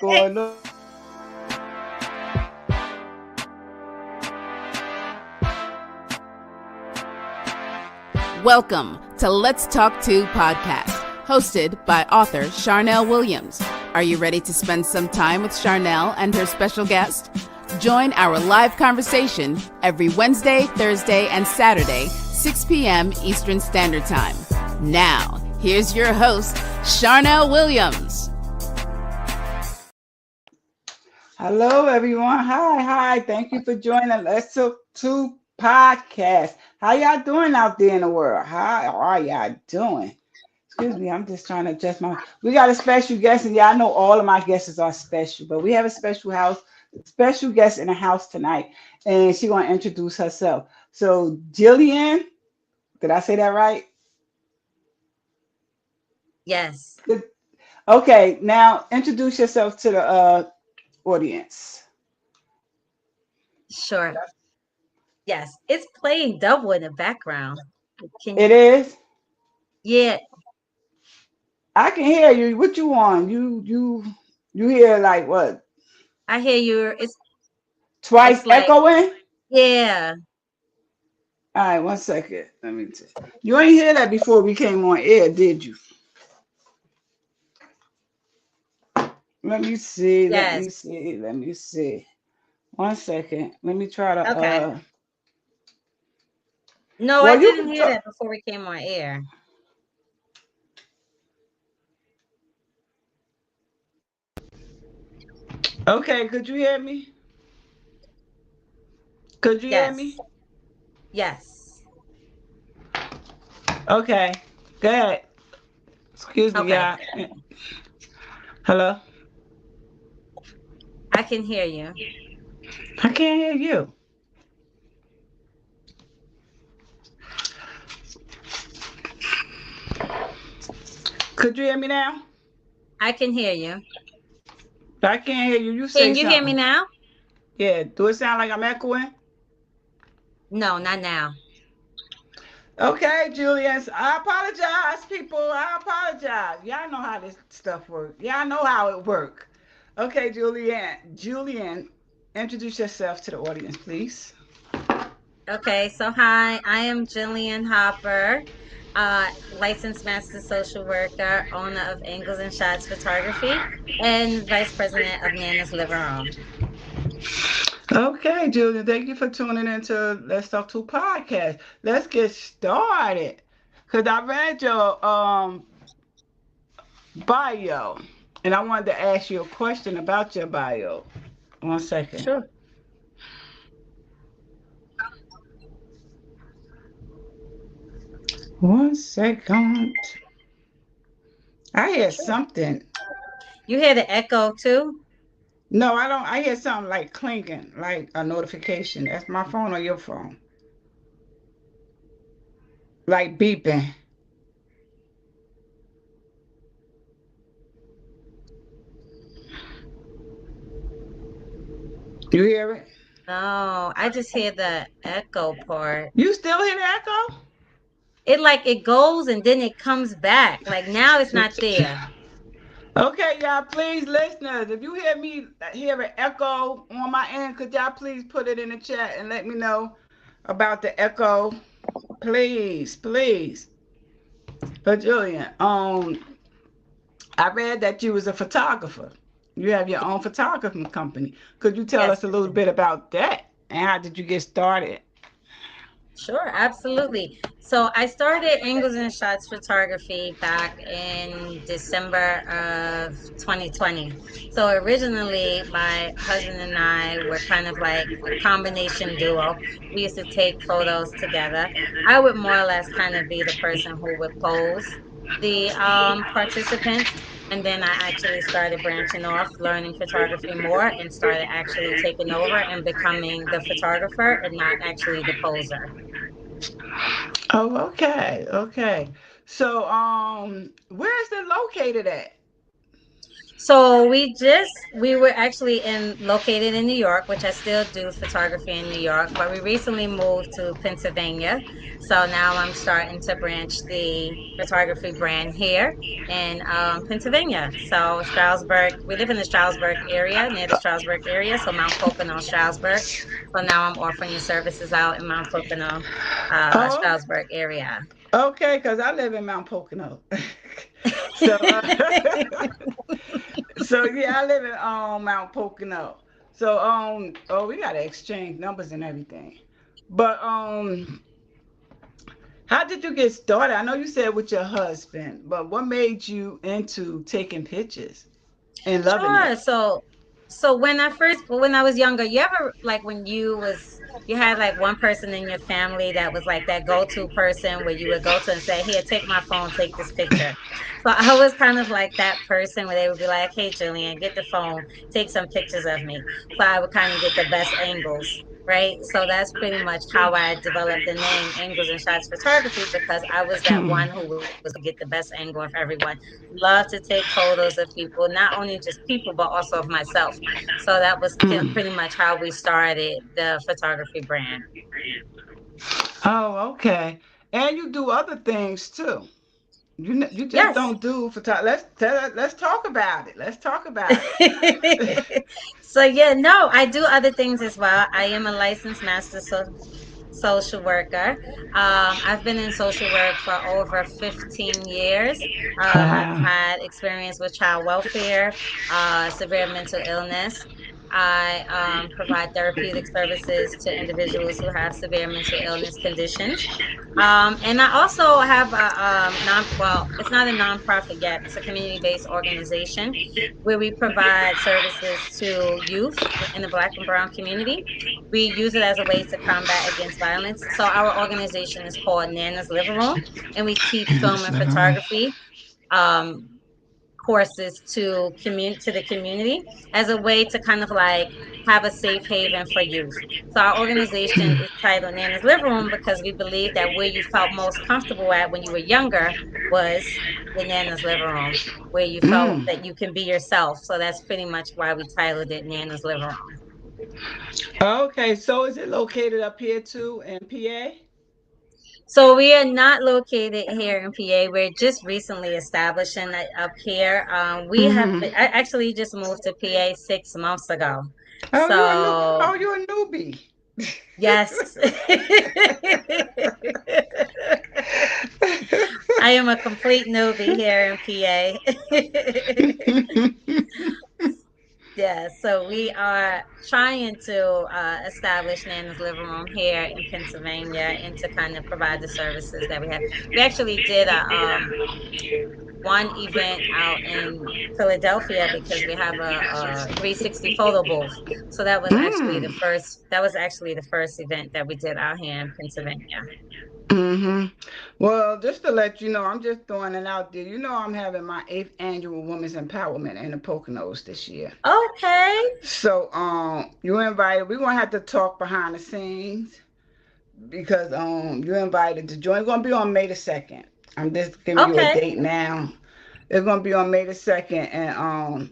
going on? Welcome to Let's Talk To podcast, hosted by author Charnel Williams. Are you ready to spend some time with Charnel and her special guest? Join our live conversation every Wednesday, Thursday, and Saturday, 6 p.m. Eastern Standard Time. Now, here's your host, Charnel Williams. Hello, everyone. Hi. Thank you for joining Let's Talk To podcast. How y'all doing out there in the world? How are y'all doing? Excuse me, I'm just trying to adjust my. We got a special guest, and y'all know all of my guests are special, but we have a special guest in the house tonight, and she's gonna introduce herself. So, Jillian, did I say that right? Yes. Good. Okay, now introduce yourself to the audience. Sure. Yes. It's playing double in the background. It is. Yeah. I can hear you. What you want? You hear like what? I hear you. Twice It's like, echoing? yeah. All right, 1 second. Let me see. You ain't hear that before we came on air, did you? Let me see. Yes. Let me see. 1 second. Let me try to Okay. No, I well, you didn't can hear talk. that before we came on air. Okay, could you hear me? Could you hear me? Yes. Yes. Okay. Go ahead. Excuse me, Okay. y'all. Hello? I can hear you. I can't hear you. Could you hear me now? I can hear you. I can't hear you. You say Can you hear me something. now? Yeah. Do it sound like I'm echoing? No, not now. Okay, Julian. I apologize, people. I apologize. Y'all know how this stuff works. Y'all know how it works. Okay, Julian, introduce yourself to the audience, please. Okay. So, hi, I am Jillian Hopper, licensed master social worker, owner of Angles and Shots Photography, and vice president of Nana's Living Room. Okay, Julian, thank you for tuning into Let's Talk To podcast. Let's get started. Cause I read your bio, and I wanted to ask you a question about your bio. 1 second. Sure. 1 second. I hear something. You hear the echo too? No, I don't. I hear something like clinking, like a notification. That's my phone or your phone. Like beeping. You hear it? No, I just hear the echo part. You still hear the echo? It goes and then it comes back. Like now it's not there. Okay, y'all, please, listeners, if you hear an echo on my end, could y'all please put it in the chat and let me know about the echo? Please. But Julian, I read that you was a photographer. You have your own photography company. Could you tell Yes. us a little bit about that? And how did you get started? Sure, absolutely. So I started Angles and Shots Photography back in December of 2020. So originally, my husband and I were kind of like a combination duo. We used to take photos together. I would more or less kind of be the person who would pose the participants. And then I actually started branching off, learning photography more, and started actually taking over and becoming the photographer and not actually the poser. Oh, okay. So, where is it located at? So we were actually in located in New York, which I still do photography in New York, but we recently moved to Pennsylvania. So now I'm starting to branch the photography brand here in Pennsylvania. So Stroudsburg, we live in the Stroudsburg area, near the Stroudsburg area, so Mount Pocono, Stroudsburg. So now I'm offering the services out in Mount Pocono, Oh, Stroudsburg area. okay, because I live in Mount Pocono. So, so yeah, I live in Mount Pocono. So oh, we gotta exchange numbers and everything. But how did you get started? I know you said with your husband, but what made you into taking pictures and loving Sure. it? So when I was younger, you ever like when you had like one person in your family that was like that go-to person where you would go to and say, "Here, take my phone, take this picture." So I was kind of like that person where they would be like, "Hey, Jillian, get the phone, take some pictures of me." So I would kind of get the best angles. Right. So that's pretty much how I developed the name Angles and Shots Photography because I was that one who was get the best angle of everyone. Love to take photos of people, not only just people, but also of myself. So that was pretty much how we started the photography brand. Oh, okay. And you do other things too. You just Yes. don't do photography. Let's talk about it. Let's talk about it. So yeah, no, I do other things as well. I am a licensed master social worker. I've been in social work for over 15 years. I've Wow. had experience with child welfare, severe mental illness. I provide therapeutic services to individuals who have severe mental illness conditions. And I also have a well, it's not a nonprofit yet. It's a community-based organization where we provide services to youth in the Black and Brown community. We use it as a way to combat against violence. So our organization is called Nana's Living Room, and we teach film and photography um, courses to the community as a way to kind of like have a safe haven for youth. So our organization is titled Nana's Living Room because we believe that where you felt most comfortable at when you were younger was your Nana's living room, where you felt Mm. that you can be yourself. So that's pretty much why we titled it Nana's Living Room. Okay, so is it located up here too in PA? So we are not located here in PA. We're just recently establishing it up here. I actually just moved to PA 6 months ago. Oh, you a new. So Oh, you a newbie. yes, I am a complete newbie here in PA. Yeah, so we are trying to establish Nana's Living Room here in Pennsylvania and to kind of provide the services that we have. We actually did a one event out in Philadelphia because we have a 360 photo booth. So that was actually the Mm. first. That was actually the first event that we did out here in Pennsylvania. Hmm. Well, just to let you know, I'm just throwing it out there. You know, I'm having my eighth annual Women's Empowerment in the Poconos this year. Okay, So, you invited. We're gonna have to talk behind the scenes because you invited to join. It's gonna be on May the 2nd. I'm just giving you a okay, date now. It's gonna be on May the 2nd, and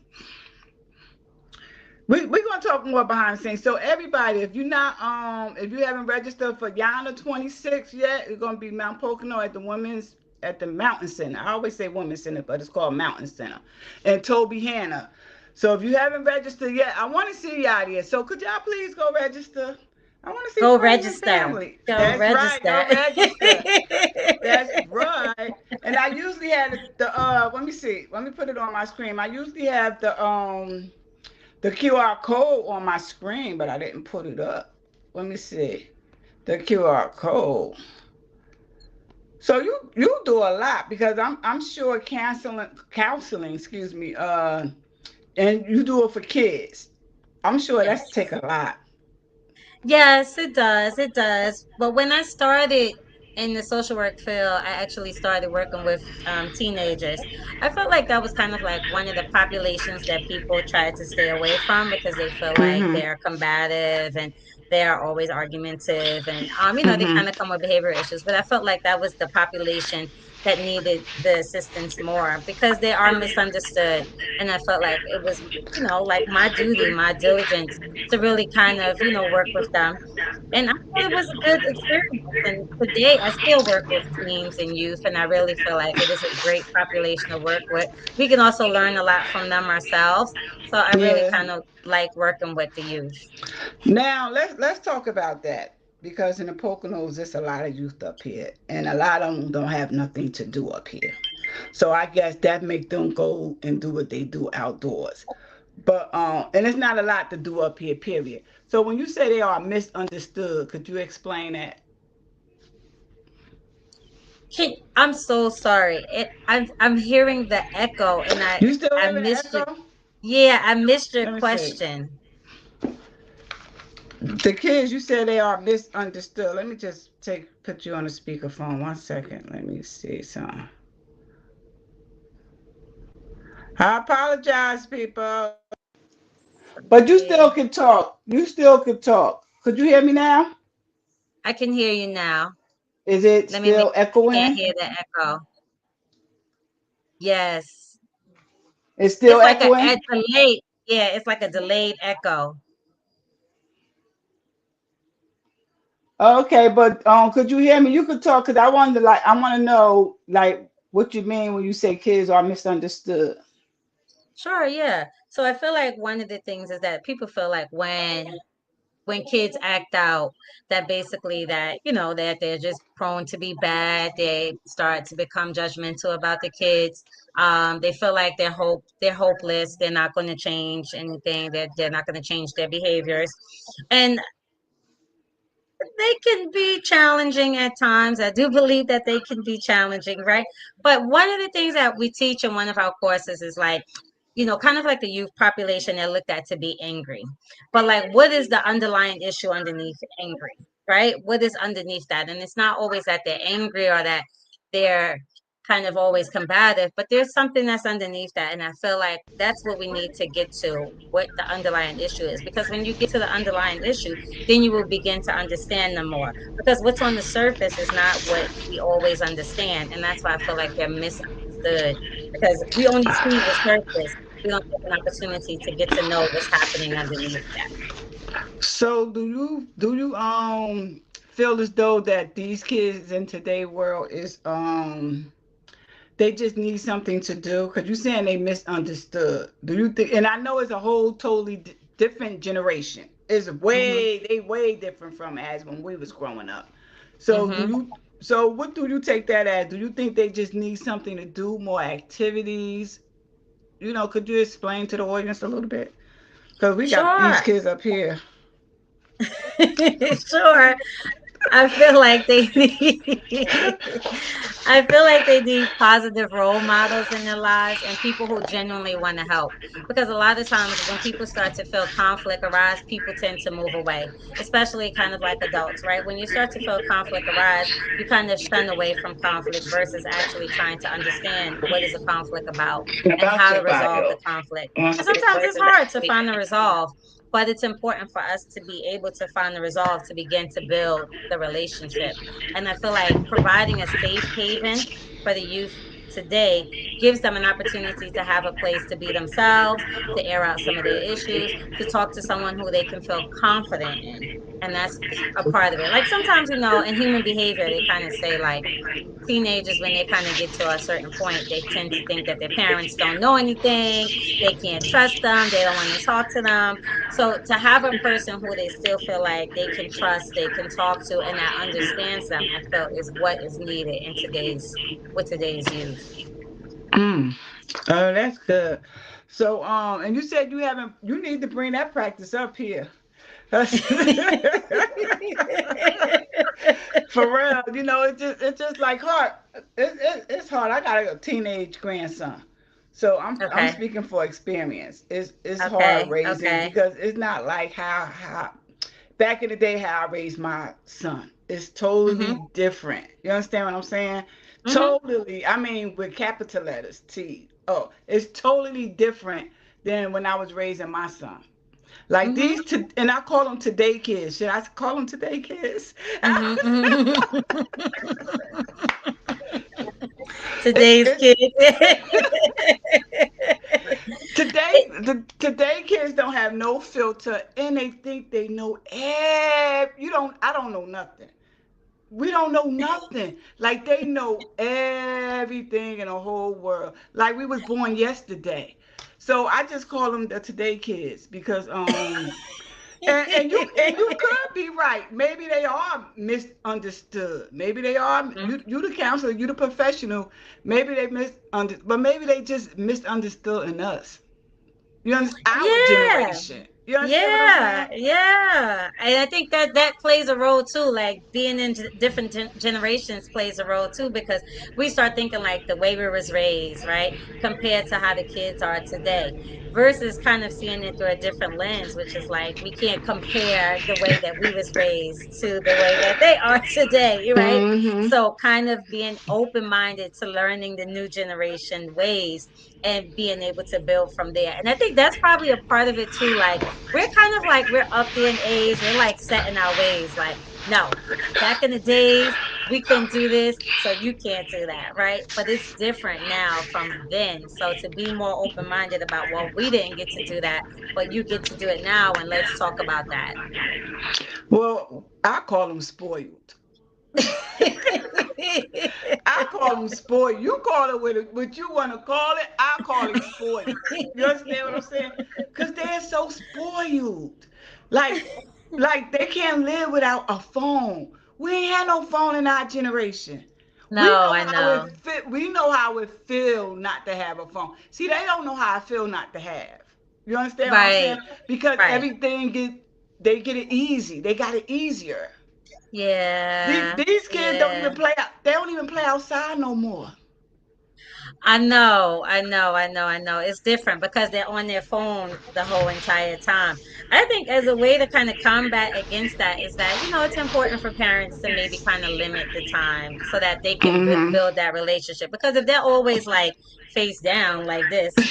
we're gonna talk more behind the scenes. So everybody, if you haven't registered for Yana 26 yet, it's gonna be Mount Pocono at the Mountain Center. I always say Women's Center, but it's called Mountain Center. And Toby Hanna. So if you haven't registered yet, I want to see y'all there. So could y'all please go register? I want to see go friends and register. family. Go That's right, register. go register. That's right. And I usually have let me see. Let me put it on my screen. I usually have the QR code on my screen, but I didn't put it up. Let me see. The QR code. So you do a lot because I'm sure counseling, excuse me, and you do it for kids. I'm sure that's Yes. take a lot. Yes, it does. It does. But when I started in the social work field, I actually started working with teenagers. I felt like that was kind of like one of the populations that people try to stay away from because they feel like Mhm. they're combative and they're always argumentative and they Mhm. kind of come with behavior issues. But I felt like that was the population that needed the assistance more because they are misunderstood. And I felt like it was, like my duty, my diligence to really kind of, work with them. And I thought it was a good experience. And today I still work with teens and youth, and I really feel like it is a great population to work with. We can also learn a lot from them ourselves. So I really Yeah. kind of like working with the youth. Now let's talk about that because in the Poconos, there's a lot of youth up here, and a lot of them don't have nothing to do up here. So I guess that make them go and do what they do outdoors. But and it's not a lot to do up here, period. So when you say they are misunderstood, could you explain that? I'm so sorry. I'm hearing the echo, and You still I having an missed your echo? yeah, I missed your Let me see. question. The kids, you said they are misunderstood. Let me just put you on the speakerphone. 1 second. Let me see something. I apologize, people. But you still Okay. can talk. You still can talk. Could you hear me now? I can hear you now. Is it Let me make still sure you can't echoing? hear the echo. Yes. It's still It's like a echoing? delayed, yeah, it's like a delayed echo. Okay, but could you hear me? You could talk because I want to know like what you mean when you say kids are misunderstood. Sure, yeah. So I feel like one of the things is that people feel like when kids act out, that basically that that they're just prone to be bad. They start to become judgmental about the kids. They feel like they're hopeless. They're not going to change anything. They're not going to change their behaviors, and they can be challenging at times. I do believe that they can be challenging, right? But one of the things that we teach in one of our courses is like, kind of like the youth population, they're looked at to be angry. But like, what is the underlying issue underneath angry, right? What is underneath that? And it's not always that they're angry or that they're kind of always combative, but there's something that's underneath that. And I feel like that's what we need to get to, what the underlying issue is. Because when you get to the underlying issue, then you will begin to understand them more. Because what's on the surface is not what we always understand. And that's why I feel like they're misunderstood. Because we only see the surface. We don't get an opportunity to get to know what's happening underneath that. So do you feel as though that these kids in today's world is they just need something to do? Because you're saying they misunderstood. Do you think? And I know it's a whole totally different generation. It's Hmm. way different from as when we was growing up. So do Hmm. you? So what do you take that as? Do you think they just need something to do, more activities? Could you explain to the audience a little bit? Because we got these Sure. kids up here. Sure. I feel like they need I feel like they need positive role models in their lives and people who genuinely want to help. Because a lot of times when people start to feel conflict arise, people tend to move away, especially kind of like adults, right? When you start to feel conflict arise, you kind of shun away from conflict versus actually trying to understand what is a conflict about and About how to your resolve bio. the conflict. Wants And to be the sometimes it's person that hard to actually find a resolve, but it's important for us to be able to find the resolve to begin to build the relationship. And I feel like providing a safe haven for the youth today gives them an opportunity to have a place to be themselves, to air out some of their issues, to talk to someone who they can feel confident in. And that's a part of it. Like sometimes, in human behavior, they kind of say, like, teenagers, when they kind of get to a certain point, they tend to think that their parents don't know anything, they can't trust them, they don't want to talk to them. So to have a person who they still feel like they can trust, they can talk to, and that understands them, I feel is what is needed in today's youth. Mm. Oh, that's good. So, and you said you haven't. You need to bring that practice up here. For real, it's just like hard. It's hard. I got a teenage grandson, so I'm Okay. speaking for experience. It's hard Okay. raising Okay. because it's not like how back in the day how I raised my son. It's totally Mhm. different. You understand what I'm saying? Mhm. Totally. I mean, with capital letters T. Oh, it's totally different than when I was raising my son. Like Mhm. and I call them today kids. Should I call them today kids? Mhm. Mhm. Today's It's kids. today kids don't have no filter, and they think they know. You don't. I don't know nothing. We don't know nothing. Like they know everything in the whole world. Like we was born yesterday. So I just call them the today kids because and you could be right. Maybe they are misunderstood. Maybe they are you the counselor, you the professional. Maybe they misunderstood, but maybe they just misunderstood in us. You understand our Yeah. generation. You understand what I'm Yeah, saying? yeah, and I think that that plays a role too. Like being in different generations plays a role too, because we start thinking like the way we was raised, right, compared to how the kids are today, versus kind of seeing it through a different lens, which is like we can't compare the way that we was raised to the way that they are today, right? Mm-hmm. So kind of being open minded to learning the new generation ways and being able to build from there. And I think that's probably a part of it too. Like we're kind of like we're up there in age. We're like set in our ways. Like, no, back in the days, we couldn't do this, so you can't do that, right? But it's different now from then. So to be more open minded about, well, we didn't get to do that, but you get to do it now, and let's talk about that. Well, I call them spoiled. I call them spoiled. You call it what you want to call it. I call it spoiled. You understand what I'm saying? Because they're so spoiled. Like, like they can't live without a phone. We ain't had no phone in our generation. We No, know I how it know. fit. We know how it feel not to have a phone. See, they don't know how I feel not to have. You understand what I'm saying? Right, Because right. everything they get it easy. They got it easier. Yeah, These kids don't yeah. even play out. They don't even play outside no more. I know, I know, I know, I know. It's different because they're on their phone the whole entire time. I think as a way to kind of combat against that is that, it's important for parents to maybe kind of limit the time so that they can Mm-hmm. build that relationship. Because if they're always like face down like this,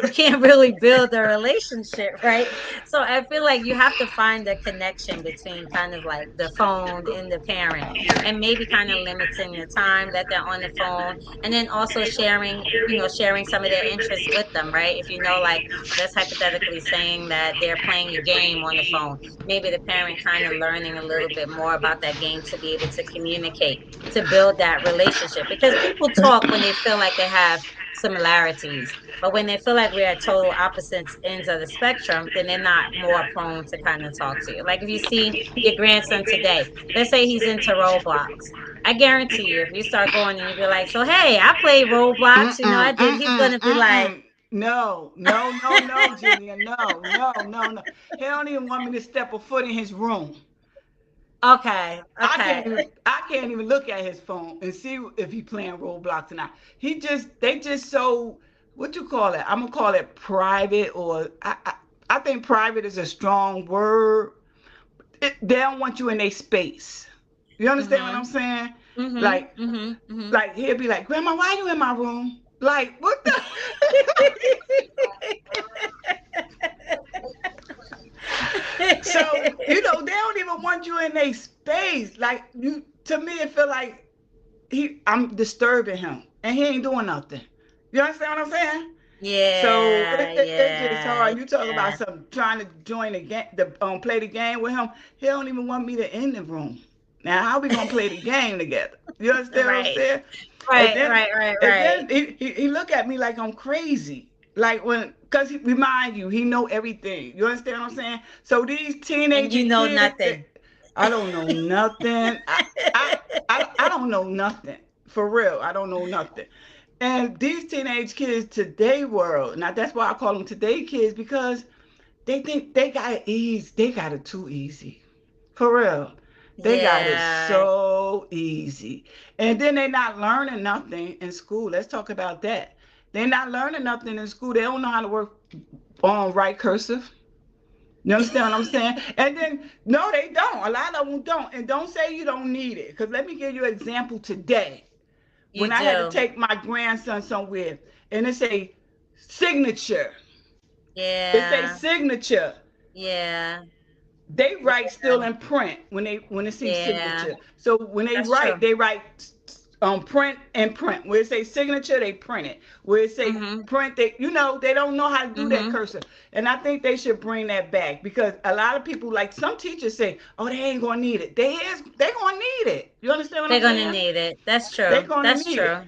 you can't really build a relationship, right? So I feel like you have to find a connection between kind of like the phone and the parent, and maybe kind of limiting the time that they're on the phone, and then also sharing some of their interests with them, right? If like, let's hypothetically saying that they're playing a game on the phone, maybe the parent kind of learning a little bit more about that game to be able to communicate, to build that relationship, because people talk when they feel like they have similarities, but when they feel like we're at total opposite ends of the spectrum, then they're not more prone to kind of talk to you. Like if you see your grandson today, let's say he's into Roblox. I guarantee you, if you start going and you be like, so hey, I played Roblox, I Mm-mm, did, he's mm-mm, gonna be like, mm-mm. No, no, no, no, Jillian. No, no, no, no. He don't even want me to step a foot in his room. okay, I okay. can't even I can't even look at his phone and see if he playing Roblox or not. They just so what you call it? I'm gonna call it private or I think private is a strong word. They don't want you in their space. You understand what Mm-hmm. I'm saying? Mm-hmm. Like Mm-hmm. Mm-hmm. like he'll be like, Grandma, why are you in my room? Like what the So, they don't even want you in their space. Like you to me it feel like I'm disturbing him and he ain't doing nothing. You understand what I'm saying? So Yeah, it's just yeah, hard. You talk about yeah. some trying to join the game, the play the game with him. He don't even want me to in the room. Now how we gonna play the game together? You understand what I'm Right, saying? And right, then right, right, and right. then he look at me like I'm crazy. Like cause he remind you, he know everything. You understand what I'm saying? So these And teenager you know kids, nothing. I don't know nothing. I, I don't know nothing. For real, I don't know nothing. And these teenage kids today world, now that's why I call them today kids because they think they got it easy. They got it too easy. For real. They got it Yeah, so easy. And then they're not learning nothing in school. Let's talk about that. They're not learning nothing in school. They don't know how to work on right cursive. You understand what I'm saying? And then, no, they don't. A lot of them don't. And don't say you don't need it. Because let me give you an example today. you When I had to do. take my grandson somewhere, and it say signature. It say Yeah, signature. yeah, They write yeah, still in print when they see yeah. signature. So when they That's true. write, they write print and print. Where it say signature, they print it. Where it say Mhm. print, they don't know how to do that Mhm. cursor. And I think they should bring that back because a lot of people, like some teachers say, oh, they ain't gonna need it. They gonna need it. You understand what They're I'm gonna saying? need it. That's They true. gonna That's need it. true.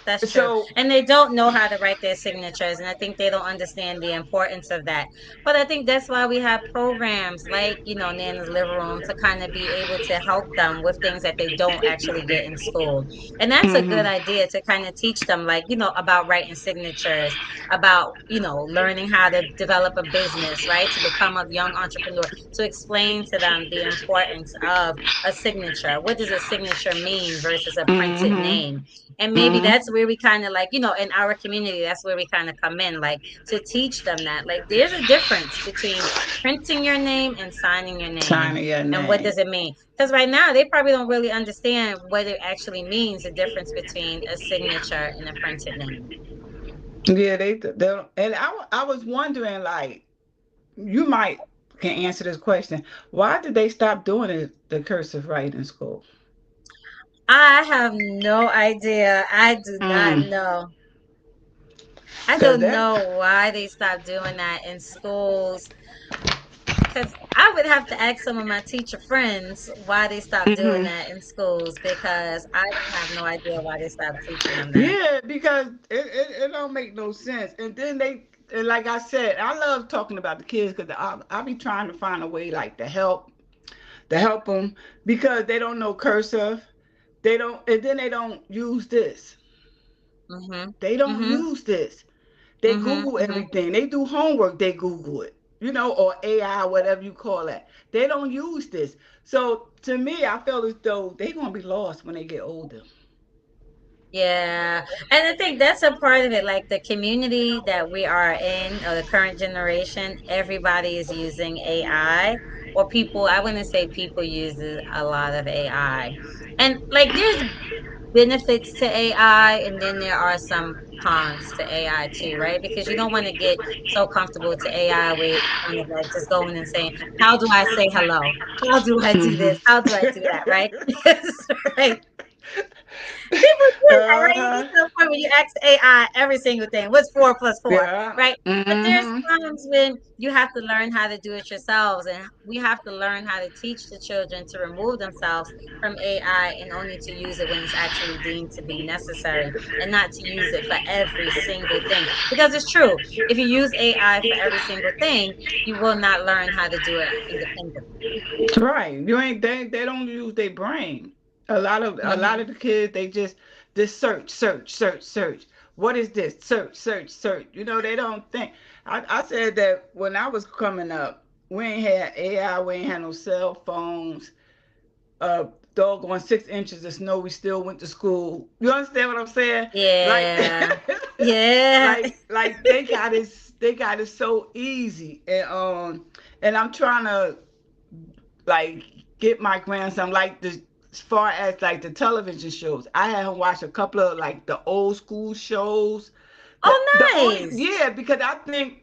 That's true. So, And they don't know how to write their signatures, and I think they don't understand the importance of that. But I think that's why we have programs like, Nana's Living Room to kind of be able to help them with things that they don't actually get in school. And that's a good mm-hmm, idea to kind of teach them, like, about writing signatures, about, learning how to develop a business, right? To become a young entrepreneur, to explain to them the importance of a signature. What does a signature mean versus a printed mm-hmm, name? And maybe mm-hmm. that's where we kind of like, in our community, that's where we kind of come in, like to teach them that, like, there's a difference between printing your name and signing your name. Signing your And what name. does it mean? Because right now, they probably don't really understand what it actually means, the difference between a signature and a printed name. Yeah, they don't. And I was wondering, like, you might can answer this question. Why did they stop doing the cursive writing in school? I have no idea. I do not Mm. know. I Cause don't that. know why they stopped doing that in schools. Because I would have to ask some of my teacher friends why they stopped doing Hmm. that in schools, because I have no idea why they stopped teaching them that. Yeah, because it don't make no sense. And then and like I said, I love talking about the kids because I be trying to find a way like to help them because they don't know cursive. They don't, and then they don't use this. Mhm. They don't Mhm. use this. They Mhm. Google Mhm. everything. They do homework. They Google it. Or AI, whatever you call it. They don't use this. So to me, I feel as though they're gonna be lost when they get older. Yeah. And I think that's a part of it. Like the community that we are in, or the current generation, everybody is using AI. Or people, I wouldn't say people uses a lot of AI. And like there's benefits to AI, and then there are some cons to AI too, right? Because you don't want to get so comfortable to AI with kind of like just going and saying, "How do I say hello? How do I do Hmm. this? How do I do that?" Right? Right. People do that, right? You get Uh-huh. to the point where you ask AI every single thing. What's 4 plus 4, Yeah. right? But there's Hmm. times when you have to learn how to do it yourselves, and we have to learn how to teach the children to remove themselves from AI and only to use it when it's actually deemed to be necessary, and not to use it for every single thing. Because it's true, if you use AI for every single thing, you will not learn how to do it independently. Right. You ain't they don't use their brain. A lot of Hmm. the kids they just search, search, search, search. What is this? Search, search, search. They don't think. I said that when I was coming up, we ain't had AI, we ain't had no cell phones. uh Doggone 6 inches of snow, we still went to school. You understand what I'm saying? Like Yeah. Yeah. like they got it so easy. And I'm trying to like get my grandson like the as far as like the television shows. I had him watch a couple of like the old school shows. The Oh, only nice. Yeah, because I think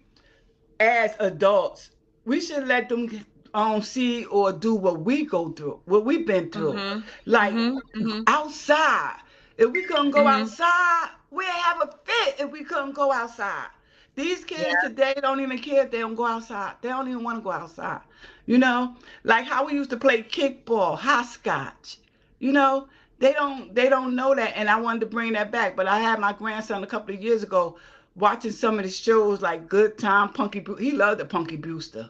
as adults, we should let them see or do what we go through, what we've been through. Mhm. Like Mhm. Mhm. outside. If we couldn't go Mhm. outside, we'd have a fit if we couldn't go outside. These kids Yeah. today don't even care if they don't go outside. They don't even want to go outside. You know? Like how we used to play kickball, hopscotch. You know? They don't know that, and I wanted to bring that back. But I had my grandson a couple of years ago watching some of the shows like Good Time, He loved the Punky Brewster.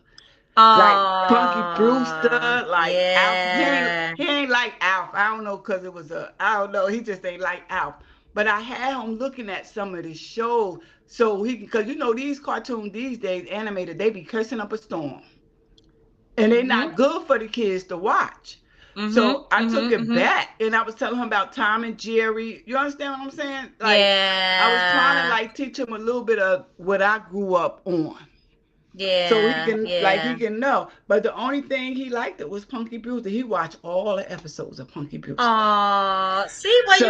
Like Punky Oh, Brewster, like Alf. yeah. He ain't like Alf. I don't know because it was I don't know. He just ain't like Alf. But I had him looking at some of the shows so because these cartoons these days animated they be cursing up a storm and they're Mhm. not good for the kids to watch. Mhm. So I took Mhm. it Mhm. back and I was telling him about Tom and Jerry. You understand what I'm saying? Like I was trying to Yeah. like teach him a little bit of what I grew up on. So he Yeah, can yeah. he can know. But the only thing he liked it was Punky Brewster. He watched all the episodes of Punky Brewster. Oh, see, well, So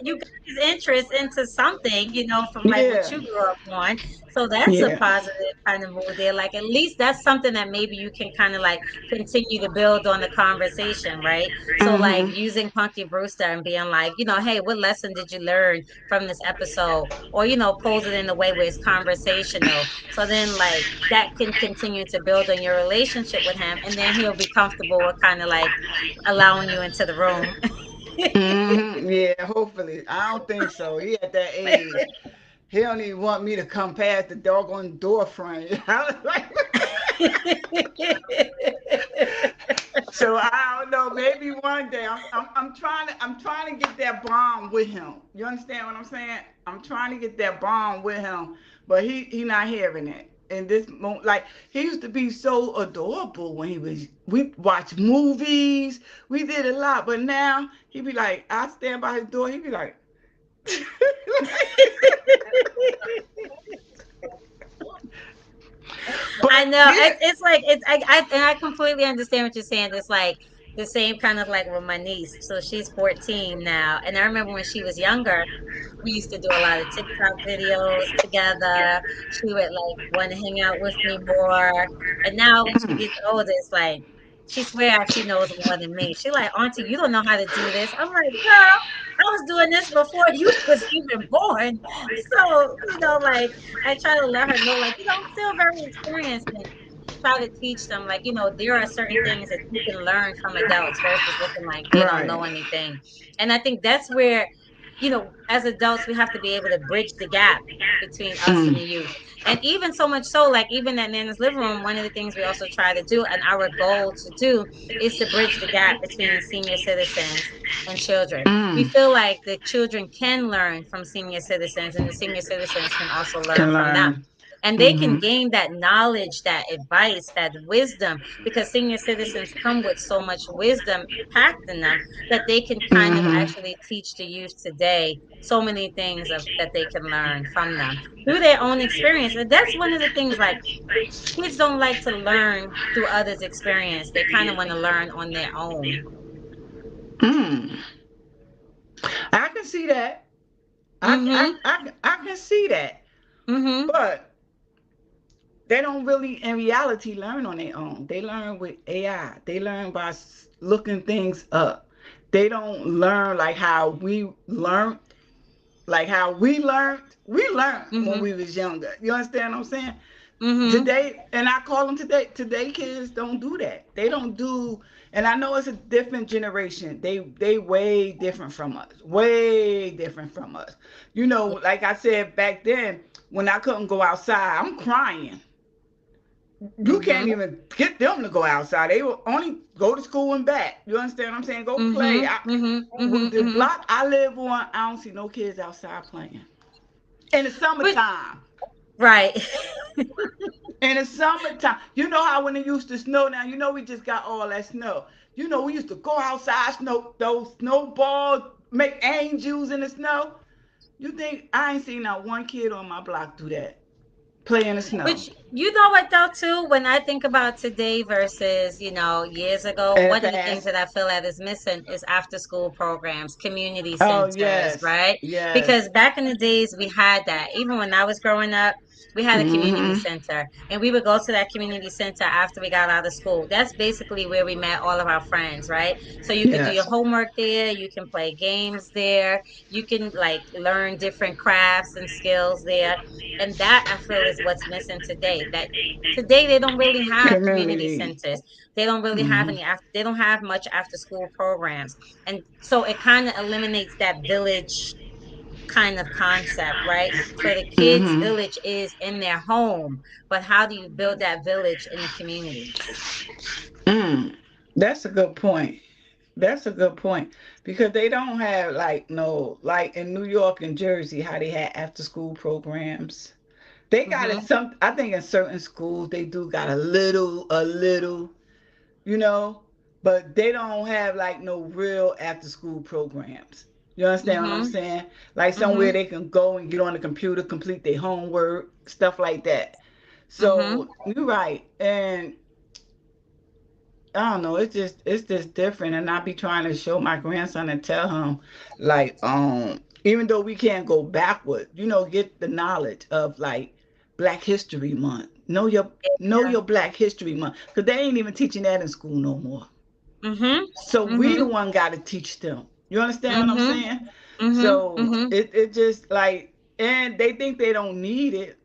you got his interest into something, from like what yeah, you grew up on. So that's a yeah. positive kind of mood there. Like at least that's something that maybe you can kind of like continue to build on the conversation, right? So like Hmm. using Punky Brewster and being like, hey, what lesson did you learn from this episode? Or, pose it in a way where it's conversational. So then like that can continue to build on your relationship with him, and then he'll be comfortable with kind of like allowing you into the room. Yeah, hopefully. I don't think so. He at that age. He don't even want me to come past the doggone door frame. I was like, so I don't know. Maybe one day I'm trying to get that bond with him. You understand what I'm saying? I'm trying to get that bond with him, but he not hearing it. In this moment, like he used to be so adorable when we watched movies, we did a lot, but now he be like, I stand by his door, he be like, I but know yeah. it's like I completely understand what you're saying. It's like the same kind of like with my niece. So she's 14 now, and I remember when she was younger, we used to do a lot of TikTok videos together. She would like want to hang out with me more. And now when she gets older, it's like she swear she knows more than me. She like, Auntie, you don't know how to do this. I'm like, girl, I was doing this before you was even born. So, like I try to let her know, like, I'm still very experienced and try to teach them, like, there are certain things that you can learn from adults versus looking like they don't Right. know anything. And I think that's where as adults, we have to be able to bridge the gap between us and Mm. the youth. And even so much so, like even at Nana's living room, one of the things we also try to do, and our goal to do, is to bridge the gap between senior citizens and children. We Mm. feel like the children can learn from senior citizens, and the senior citizens can also learn Can from them. learn. And they can Mm-hmm. gain that knowledge, that advice, that wisdom, because senior citizens come with so much wisdom packed in them that they can kind of Mm-hmm. actually teach the youth today so many things that they can learn from them through their own experience. And that's one of the things, like kids don't like to learn through others' experience. They kind of want to learn on their own. Mm. I can see that. Mm-hmm. I can see that. Mm-hmm. But they don't really, in reality, learn on their own. They learn with AI. They learn by looking things up. They don't learn like how we learned. We learned when Mm-hmm. we was younger. You understand what I'm saying? Mm-hmm. Today, and I call them today kids don't do that. They don't do, and I know it's a different generation. They way different from us, way different from us. Like I said back then, when I couldn't go outside, I'm crying. You can't Mm-hmm. even get them to go outside. They will only go to school and back. You understand what I'm saying? Go play. Mm-hmm. Mm-hmm. With Mm-hmm. the Mm-hmm. block I live on, I don't see no kids outside playing in the But summertime. right. In the summertime, you know how when it used to snow now, we just got all that snow. We used to go outside, snow those snowballs, make angels in the snow. You think I ain't seen not one kid on my block do that? Play in the snow. Which you know what though too, when I think about today versus, years ago, In the one of the things past. that I feel that is missing is after school programs, community Oh centers, yes. right? Yes. Because back in the days we had that. Even when I was growing up, we had a community Mm-hmm. center and we would go to that community center after we got out of school. That's basically where we met all of our friends, right? So you could do your Yes. homework there, you can play games there, you can like learn different crafts and skills there, and that I feel is what's missing today. That today they don't really have community Community. centers. They don't really have Mm-hmm. any after, they don't have much after school programs. And so it kind of eliminates that village kind of concept, right? So the kids Mm-hmm. village is in their home, but how do you build that village in the communities? Mm. That's a good point. That's a good point because they don't have like no like in New York and Jersey how they had after school programs. They got it Mm-hmm. some I think in certain schools they do got a little, you know, but they don't have like no real after school programs. You understand what I'm Mm-hmm. saying? Like somewhere Mm-hmm. they can go and get on the computer, complete their homework, stuff like that. Mhm. So you're right. And I don't know, it's just different. And I be trying to show my grandson and tell him, like, even though we can't go backward, get the knowledge of like Black History Month. Know your Black History Month. Cause they ain't even teaching that in school no more. Mhm. So we the Mhm. one gotta teach them. You understand what I'm Mhm. saying? Mhm. So Mhm. it just like, and they think they don't need it,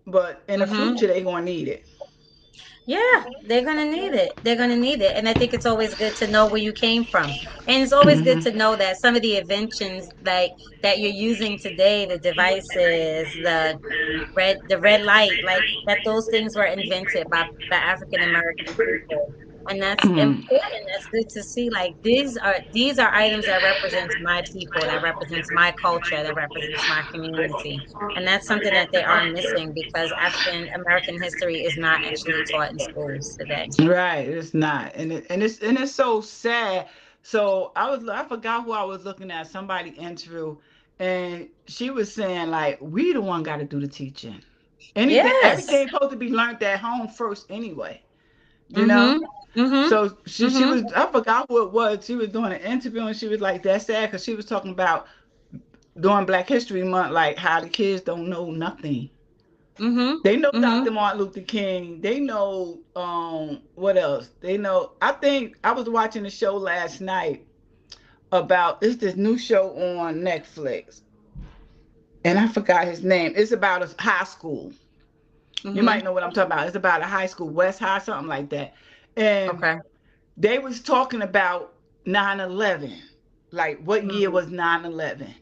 but in the Mhm. future they gonna need it. Yeah, they're gonna need it. They're gonna need it, and I think it's always good to know where you came from, and it's always good Hmm. to know that some of the inventions like that you're using today, the devices, the red light, like that, those things were invented by African American people, and that's important. That's good to see. Like these are items that represents my people, that represents my culture, that represents my community, and that's something that they are missing because African American history is not actually taught in schools today. Right, it's not, and it's so sad. So I forgot who I was looking at, somebody interview, and she was saying like we the one got to do the teaching. Yes. Everything supposed to be learned at home first anyway. You know. Mhm. Mhm. So she Mhm. was, I forgot who it was. She was doing an interview and she was like that's sad because she was talking about during Black History Month like how the kids don't know nothing. Mhm. They know Mhm. Dr. Martin Luther King. They know what else? They know, I think I was watching a show last night about, it's this new show on Netflix. And I forgot his name. It's about a high school. You might Mhm. know what I'm talking about. It's about a high school, West High, something like that. And Okay. they was talking about 9/11. Like what year Mhm. was 9/11?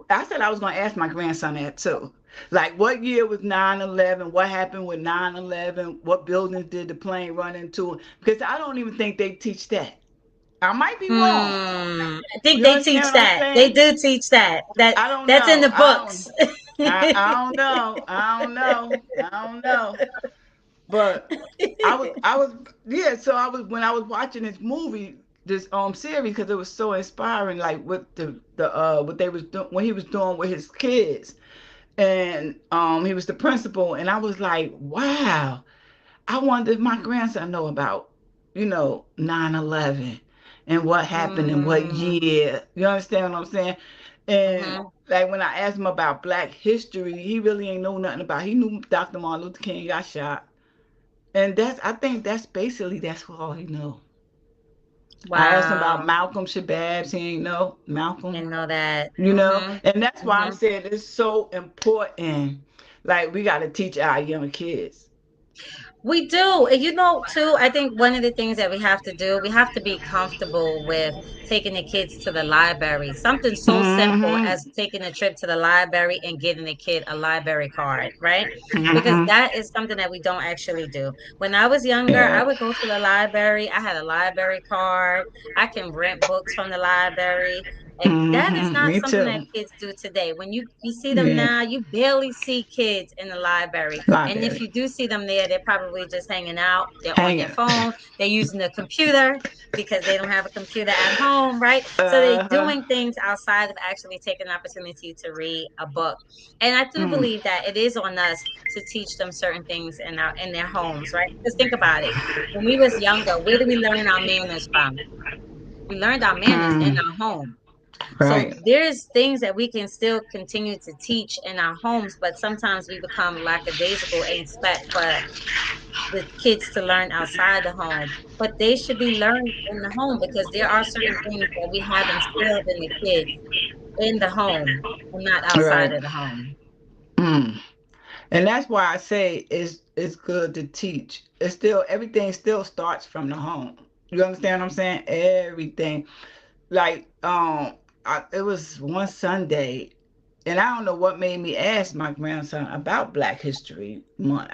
I said I was going to ask my grandson that too. Like what year was 9/11? What happened with 9/11? What buildings did the plane run into? Because I don't even think they teach that. I might be wrong. I think You they teach understand what I'm that. They saying? do teach that. I don't That's in know. the books. I don't know. I don't know. I don't know. But I was yeah. So I was, when I was watching this movie, this series, because it was so inspiring. Like what what they was doing, what he was doing with his kids, and he was the principal, and I was like, wow. I wonder if my grandson know about 9/11 and what happened in what Mm. year. You understand what I'm saying? And Mhm. like when I asked him about Black history, he really ain't know nothing about. He knew Dr. Martin Luther King got shot. And I think that's all he know. I asked him about Wow. Malcolm Shabazz. He ain't know Malcolm. Didn't know that. Mhm. And that's why I'm Mhm. saying it's so important. Like we got to teach our young kids. We do. And too, I think one of the things that we have to do, we have to be comfortable with taking the kids to the library. Something so simple Hmm. as taking a trip to the library and getting the kid a library card, right? Because Hmm. that is something that we don't actually do. When I was younger, I Yeah. would go to the library. I had a library card. I can rent books from the library. And that is not Me something that too. kids do today. When you see them Yeah. now, you barely see kids in the library. And if Library. you do see them there, they're probably just hanging out. They're on their Hanging. phone. They're using the computer because they don't have a computer at home, right? So they're Uh-huh. doing things outside of actually taking an opportunity to read a book. And I do Mm. believe that it is on us to teach them certain things in their homes, right? Because think about it. When we was younger, where do we learn our manners from? We learned our manners in Mm. our home. So Right. there's things that we can still continue to teach in our homes, but sometimes we become lackadaisical and expect for the kids to learn outside the home. But they should be learned in the home because there are certain things that we have instilled in the kids in the home and not outside Right. of the home. Mm. And that's why I say it's good to teach. It's still, everything still starts from the home. You understand what I'm saying? Everything. Like it was one Sunday, and I don't know what made me ask my grandson about Black History Month.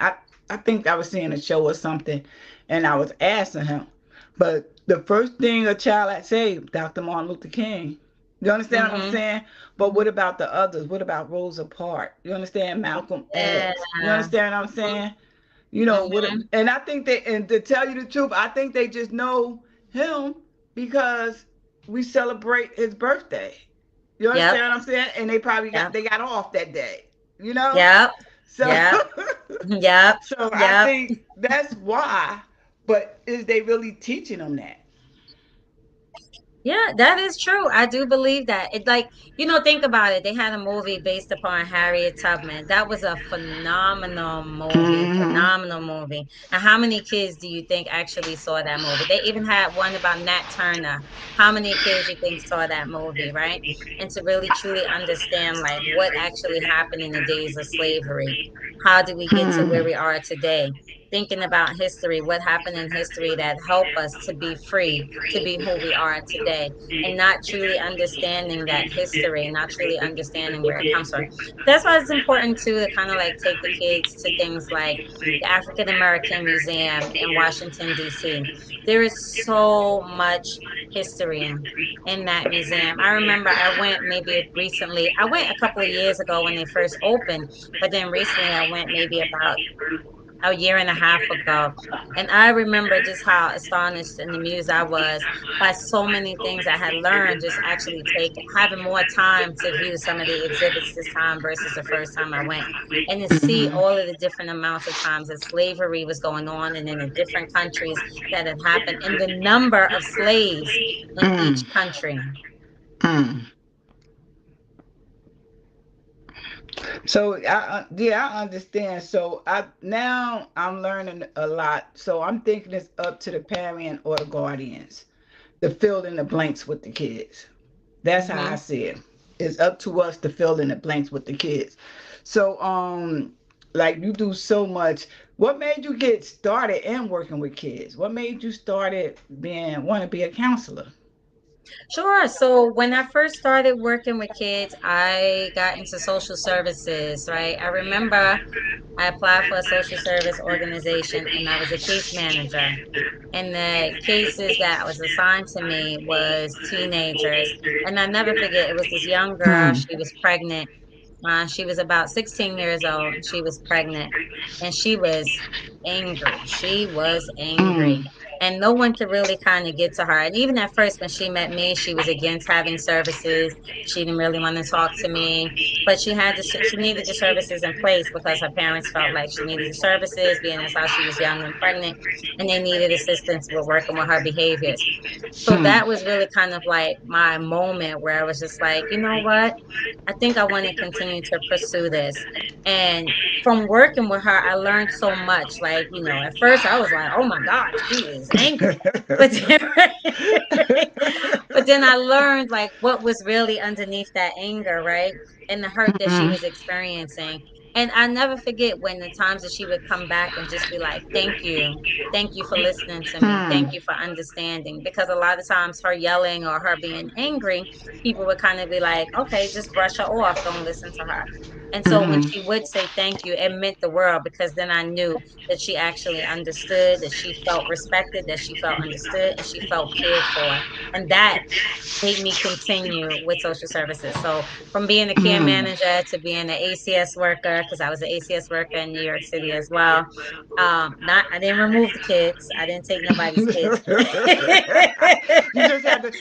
I think I was seeing a show or something, and I was asking him. But the first thing a child had say, Dr. Martin Luther King. You understand what I'm Mm-hmm. saying? But what about the others? What about Rosa Parks? You understand Malcolm Yeah. X? You understand what I'm saying? You know what? Mm-hmm. And I think and to tell you the truth, I think they just know him because we celebrate his birthday. You Yep. understand what I'm saying? And they probably Yep. got off that day. You know? Yep. So, Yep. Yep. so I Yep. think that's why. But is they really teaching them that? Yeah, that is true. I do believe that. It like, think about it. They had a movie based upon Harriet Tubman. That was a Hmm. phenomenal movie. And how many kids do you think actually saw that movie? They even had one about Nat Turner. How many kids you think saw that movie, right? And to really truly understand like what actually happened in the days of slavery. How did we get to where Hmm. we are today? Thinking about history, what happened in history that helped us to be free, to be who we are today, and not truly understanding that history, not truly understanding where it comes from. That's why it's important too to kind of like take the kids to things like the African American Museum in Washington, D.C. There is so much history in that museum. I remember I went maybe recently, I went a couple of years ago when they first opened, but then recently I went maybe about a year and a half ago. And I remember just how astonished and amused I was by so many things I had learned, just actually having more time to view some of the exhibits this time versus the first time I went. And to see Hmm. all of the different amounts of times that slavery was going on and in the different countries that had happened and the number of slaves in each Mm. country. Mm. So yeah, I understand. So I now I'm learning a lot. So I'm thinking it's up to the parent or the guardians to fill in the blanks with the kids. That's how I Hmm. see it. It's up to us to fill in the blanks with the kids. So like you do so much. What made you get started in working with kids? What made you started being want to be a counselor? Sure. So when I first started working with kids, I got into social services, right? I remember I applied for a social service organization and I was a case manager. And the cases that was assigned to me was teenagers. And I never forget, it was this young girl. Mm. She was pregnant. She was about 16 years old and she was pregnant and she was angry. She was angry. Mm. And no one could really kind of get to her. And even at first, when she met me, she was against having services. She didn't really want to talk to me, but she needed the services in place because her parents felt like she needed the services, being as how she was young and pregnant, and they needed assistance with working with her behaviors. So Mm. that was really kind of like my moment where I was just like, you know what? I think I want to continue to pursue this. And from working with her, I learned so much. Like, at first I was like, oh my God, she is angry. But then, but then I learned like what was really underneath that anger, right? And the hurt that she Mm. was experiencing. And I never forget when the times that she would come back and just be like, thank you. Thank you for listening to me. Thank Mm. you for understanding. Because a lot of times her yelling or her being angry, people would kind of be like, okay, just brush her off. Don't listen to her. And so when Mhm. she would say thank you, it meant the world because then I knew that she actually understood, that she felt respected, that she felt understood, and she felt cared for. And that made me continue with social services. So from being a care Mm. manager to being an ACS worker, because I was an ACS worker in New York City as well. Not I didn't remove the kids. I didn't take nobody's kids.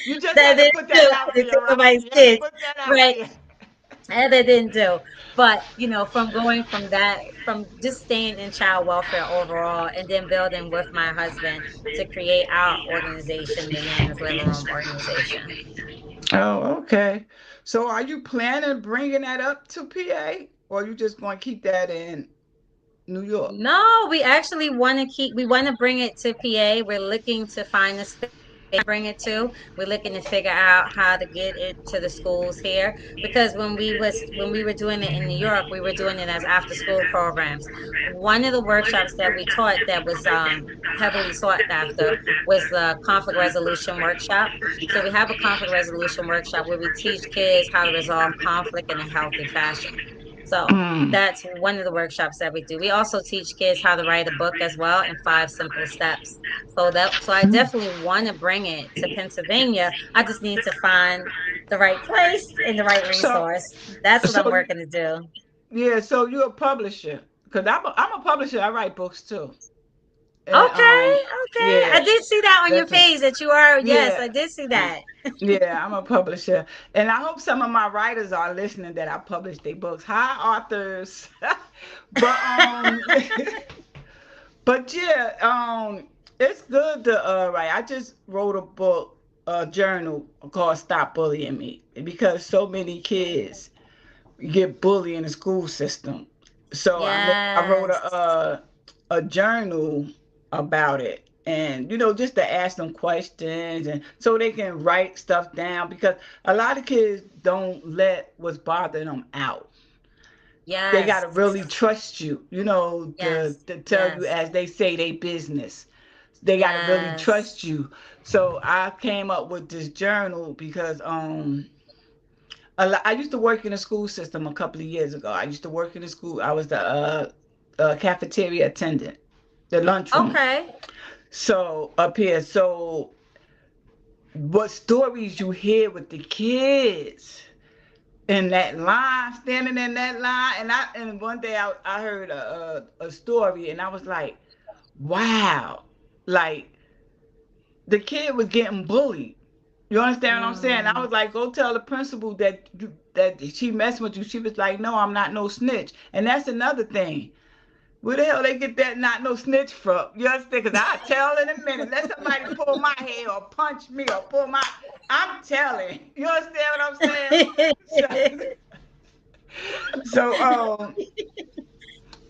You just That I had to didn't put do. that I out didn't there, take right? nobody's You had to kids. put that out Right. there. That I didn't do. But, from going from that, from just staying in child welfare overall and then building with my husband to create our organization, the Nana's Living Room organization. Oh, okay. So are you planning bringing that up to PA or you just going to keep that in New York? No, we want to bring it to PA. We're looking to find a space to bring it to. We're looking to figure out how to get it to the schools here because when we were doing it in New York, we were doing it as after school programs. One of the workshops that we taught that was heavily sought after was the conflict resolution workshop. So we have a conflict resolution workshop where we teach kids how to resolve conflict in a healthy fashion. So Mm. that's one of the workshops that we do. We also teach kids how to write a book as well in 5 simple steps. So I Mm. definitely want to bring it to Pennsylvania. I just need to find the right place and the right So resource. That's what I'm so working to do. yeah, so you're a publisher. Cuz I'm a publisher. I write books too. And Okay, okay. I yeah, did see that on your that's a page that you are. Yes, yeah. I did see Um, that. yeah, I'm a publisher, and I hope some of my writers are listening that I publish their books. Hi, authors. but but yeah, it's good to write. I just wrote a book, a journal called "Stop Bullying Me" because so many kids get bullied in the school system. So I wrote Yes. a journal about it, and just to ask them questions, and so they can write stuff down because a lot of kids don't let what's bothering them out. They Yes. gotta really trust you, Yes. to tell you, Yes. as they say, they business. They gotta really Yes. trust you. So I came up with this journal because I used to work in the school system a couple of years ago. I used to work in the school. I was the cafeteria attendant, the lunchroom. Okay. So up here, so what stories you hear with the kids in that line, standing in that line, and one day I heard a story, and I was like, wow, like the kid was getting bullied. You understand what I'm saying? I Mm. was like, go tell the principal that she messing with you. She was like, no, I'm not no snitch. And that's another thing. Where the hell they get that not no snitch from? You understand? Because I'll tell in a minute. Let somebody pull my hair or punch me or pull my. I'm telling. You understand what I'm saying? So, so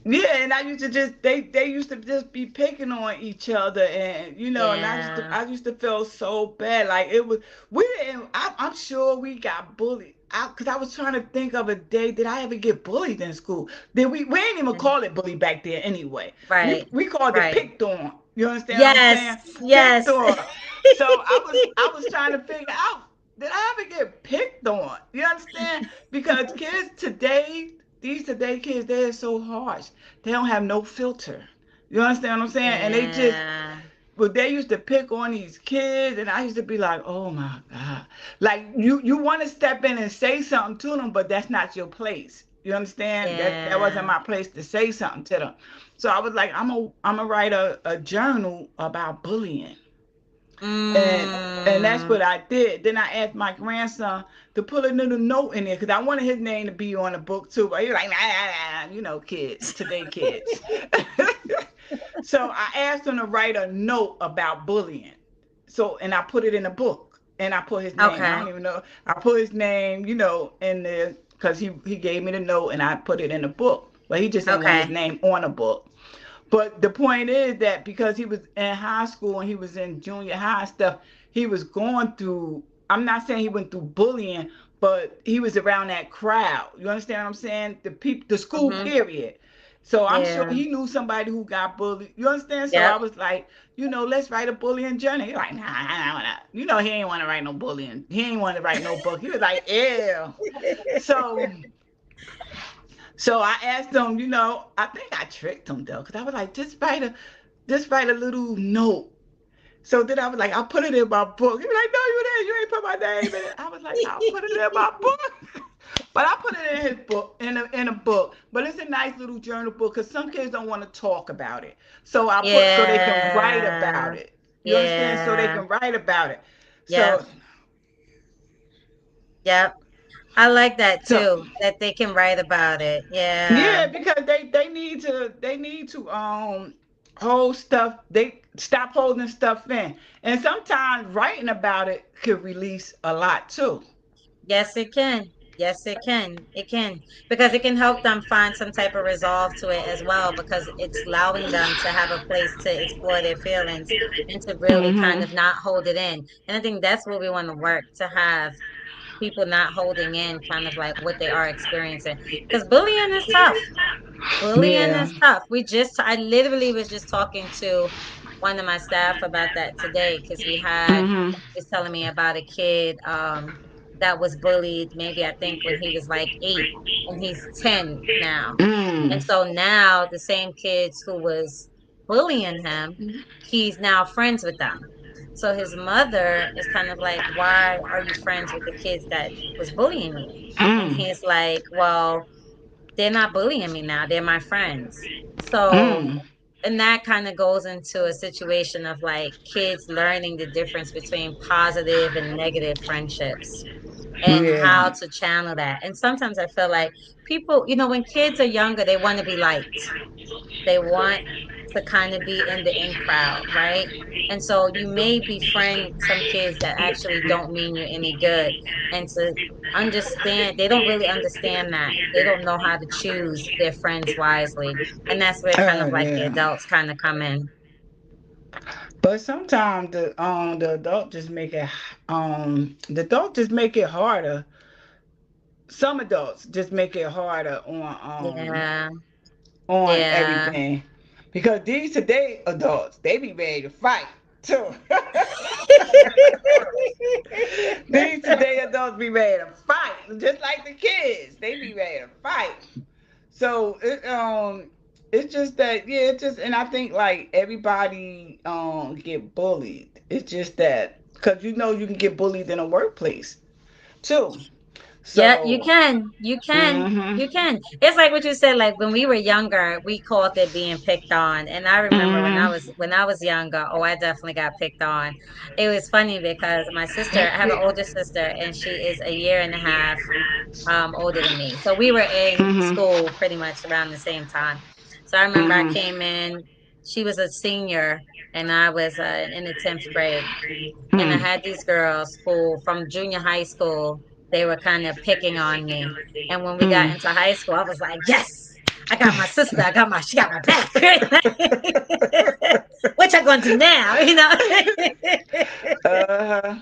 yeah, and I used to just they used to just be picking on each other, and and Yeah. I used to feel so bad. Like it was we didn't. I'm sure we got bullied. Because I was trying to think of a day. Did I ever get bullied in school? Did we ain't even call it bully back there anyway. Right. We called it Right. picked on. You understand what I'm Yes. saying? Picked Yes. on. So I was trying to figure out, did I ever get picked on? You understand? Because kids today, these today kids, they're so harsh. They don't have no filter. You understand what I'm saying? And they just, Yeah. but they used to pick on these kids, and I used to be like, oh my God. Like you want to step in and say something to them, but that's not your place. You understand? That wasn't Yeah. my place to say something to them. So I was like, I'm a write a journal about bullying. And that's Mm. what I did. Then I asked my grandson to put a little note in there because I wanted his name to be on the book too. But he was like, nah, nah, nah, kids, today kids. So I asked him to write a note about bullying. So, and I put it in a book, and I put his name. I Okay. don't even know. I put his name, in there because he gave me the note, and I put it in the book. But he just didn't want his Okay. name on a book. But the point is that because he was in high school and he was in junior high and stuff, he was going through. I'm not saying he went through bullying, but he was around that crowd. You understand what I'm saying? The school Mhm. period. So I'm sure Yeah. he knew somebody who got bullied. You understand? So I Yep. was like, let's write a bullying journal. He's like, nah. He ain't want to write no bullying. He ain't want to write no book. He was like, ew. So I asked him, I think I tricked him though, because I was like, just write a little note. So then I was like, I'll put it in my book. He was like, no, you didn't. You ain't put my name in it. I was like, I'll put it in my book. But I put it in his book, in a book. But it's a nice little journal book because some kids don't want to talk about it. So I put so they can write Yeah. about it. You understand? So they Yeah. can write about it. Yep. So Yep. I like that so too, that they can write about it. Yeah. yeah, because they need to hold stuff. They stop holding stuff in, and sometimes writing about it could release a lot too. Yes, it can. Yes, it can. It can. Because it can help them find some type of resolve to it as well, because it's allowing them to have a place to explore their feelings and to really kind Mhm. of not hold it in. And I think that's what we want to work to have people not holding in kind of like what they are experiencing. Because bullying is tough. Bullying Yeah. is tough. I literally was just talking to one of my staff about that today because Mhm. he was telling me about a kid that was bullied maybe I think when he was like 8 and he's 10 now. And Mm. so now the same kids who was bullying him, he's now friends with them. So his mother is kind of like, why are you friends with the kids that was bullying you? And Mm. he's like, well, they're not bullying me now. They're my friends. So Mm. and that kind of goes into a situation of like kids learning the difference between positive and negative friendships and Yeah. how to channel that. And sometimes I feel like people, when kids are younger, they want to be liked. They want to kind of be in the in crowd, right? And so you may befriend some kids that actually don't mean you any good. And to understand, they don't really understand that. They don't know how to choose their friends wisely. And that's where kind of like the Yeah. adults kind of come in. But sometimes the adult just make it the adult just make it harder. Some adults just make it harder Yeah. on Yeah. everything. Because these today adults, they be ready to fight too. These today adults be ready to fight. Just like the kids. They be ready to fight. So it's just that yeah, it's just and I think like everybody get bullied. It's just that because you can get bullied in a workplace too. Yeah, you So can. You can. mhm. You can. It's like what you said, like when we were younger, we called it being picked on. And I remember when I Mhm. was when I was younger, oh, I definitely got picked on. It was funny because my sister, I have an older sister, and she is a year and a half older than me. So we were in Mhm. school pretty much around the same time. So I remember I Mhm. came in, she was a senior and I was in the 10th grade. And I Mhm. had these girls who, from junior high school, they were kind of picking on me. And when we got Mhm. into high school, I was like, yes, I got my sister. She got my back. What you gonna do now? Uh-huh.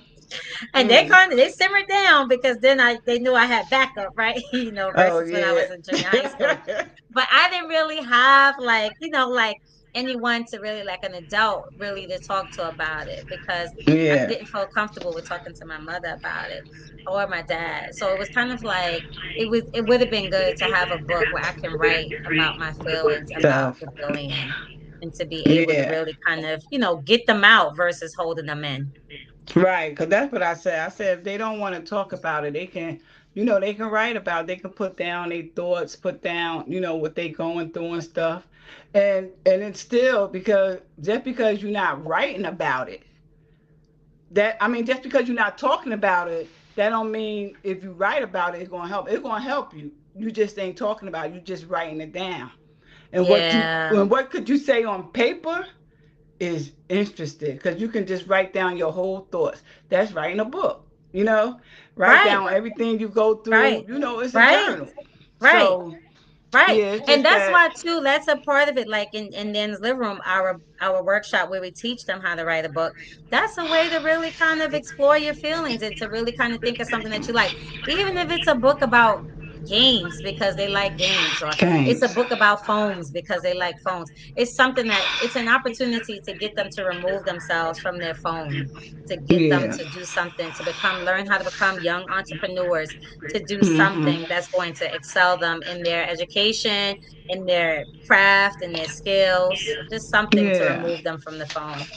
And they Mm. kind of they simmered down because then they knew I had backup, right? Oh Versus when I yeah. was in junior high school. But I didn't really have like, like anyone to really like an adult really to talk to about it because I Yeah. didn't feel comfortable with talking to my mother about it or my dad. So it was kind of like it would have been good to have a book where I can write about my feelings about Stuff. the bullying and to be able to Yeah. really kind of, get them out versus holding them in. Right, because that's what I said. I said if they don't want to talk about it, they can, they can write about it. They can put down their thoughts, put down, what they going through and stuff. And it's still because just because you're not writing about it, just because you're not talking about it, that don't mean if you write about it, it's gonna help. It's gonna help you. You just ain't talking about it, you just writing it down. Yeah. And what could you say on paper is interesting because you can just write down your whole thoughts. That's writing a book, you know. Write Right. down everything you go through. Right. It's a Right. journal. Right. So Right. yeah, it's And just that's that. why too, that's a part of it. Like in Dan's living room, our workshop where we teach them how to write a book. That's a way to really kind of explore your feelings and to really kind of think of something that you like. Even if it's a book about games because they like games, or it's a Games. book about phones because they like phones. It's something that it's an opportunity to get them to remove themselves from their phone, to get them Yeah. to do something, to learn how to become young entrepreneurs, to do Hmm. something that's going to excel them in their education, in their craft, in their skills, just something to Yeah. remove them from the phone.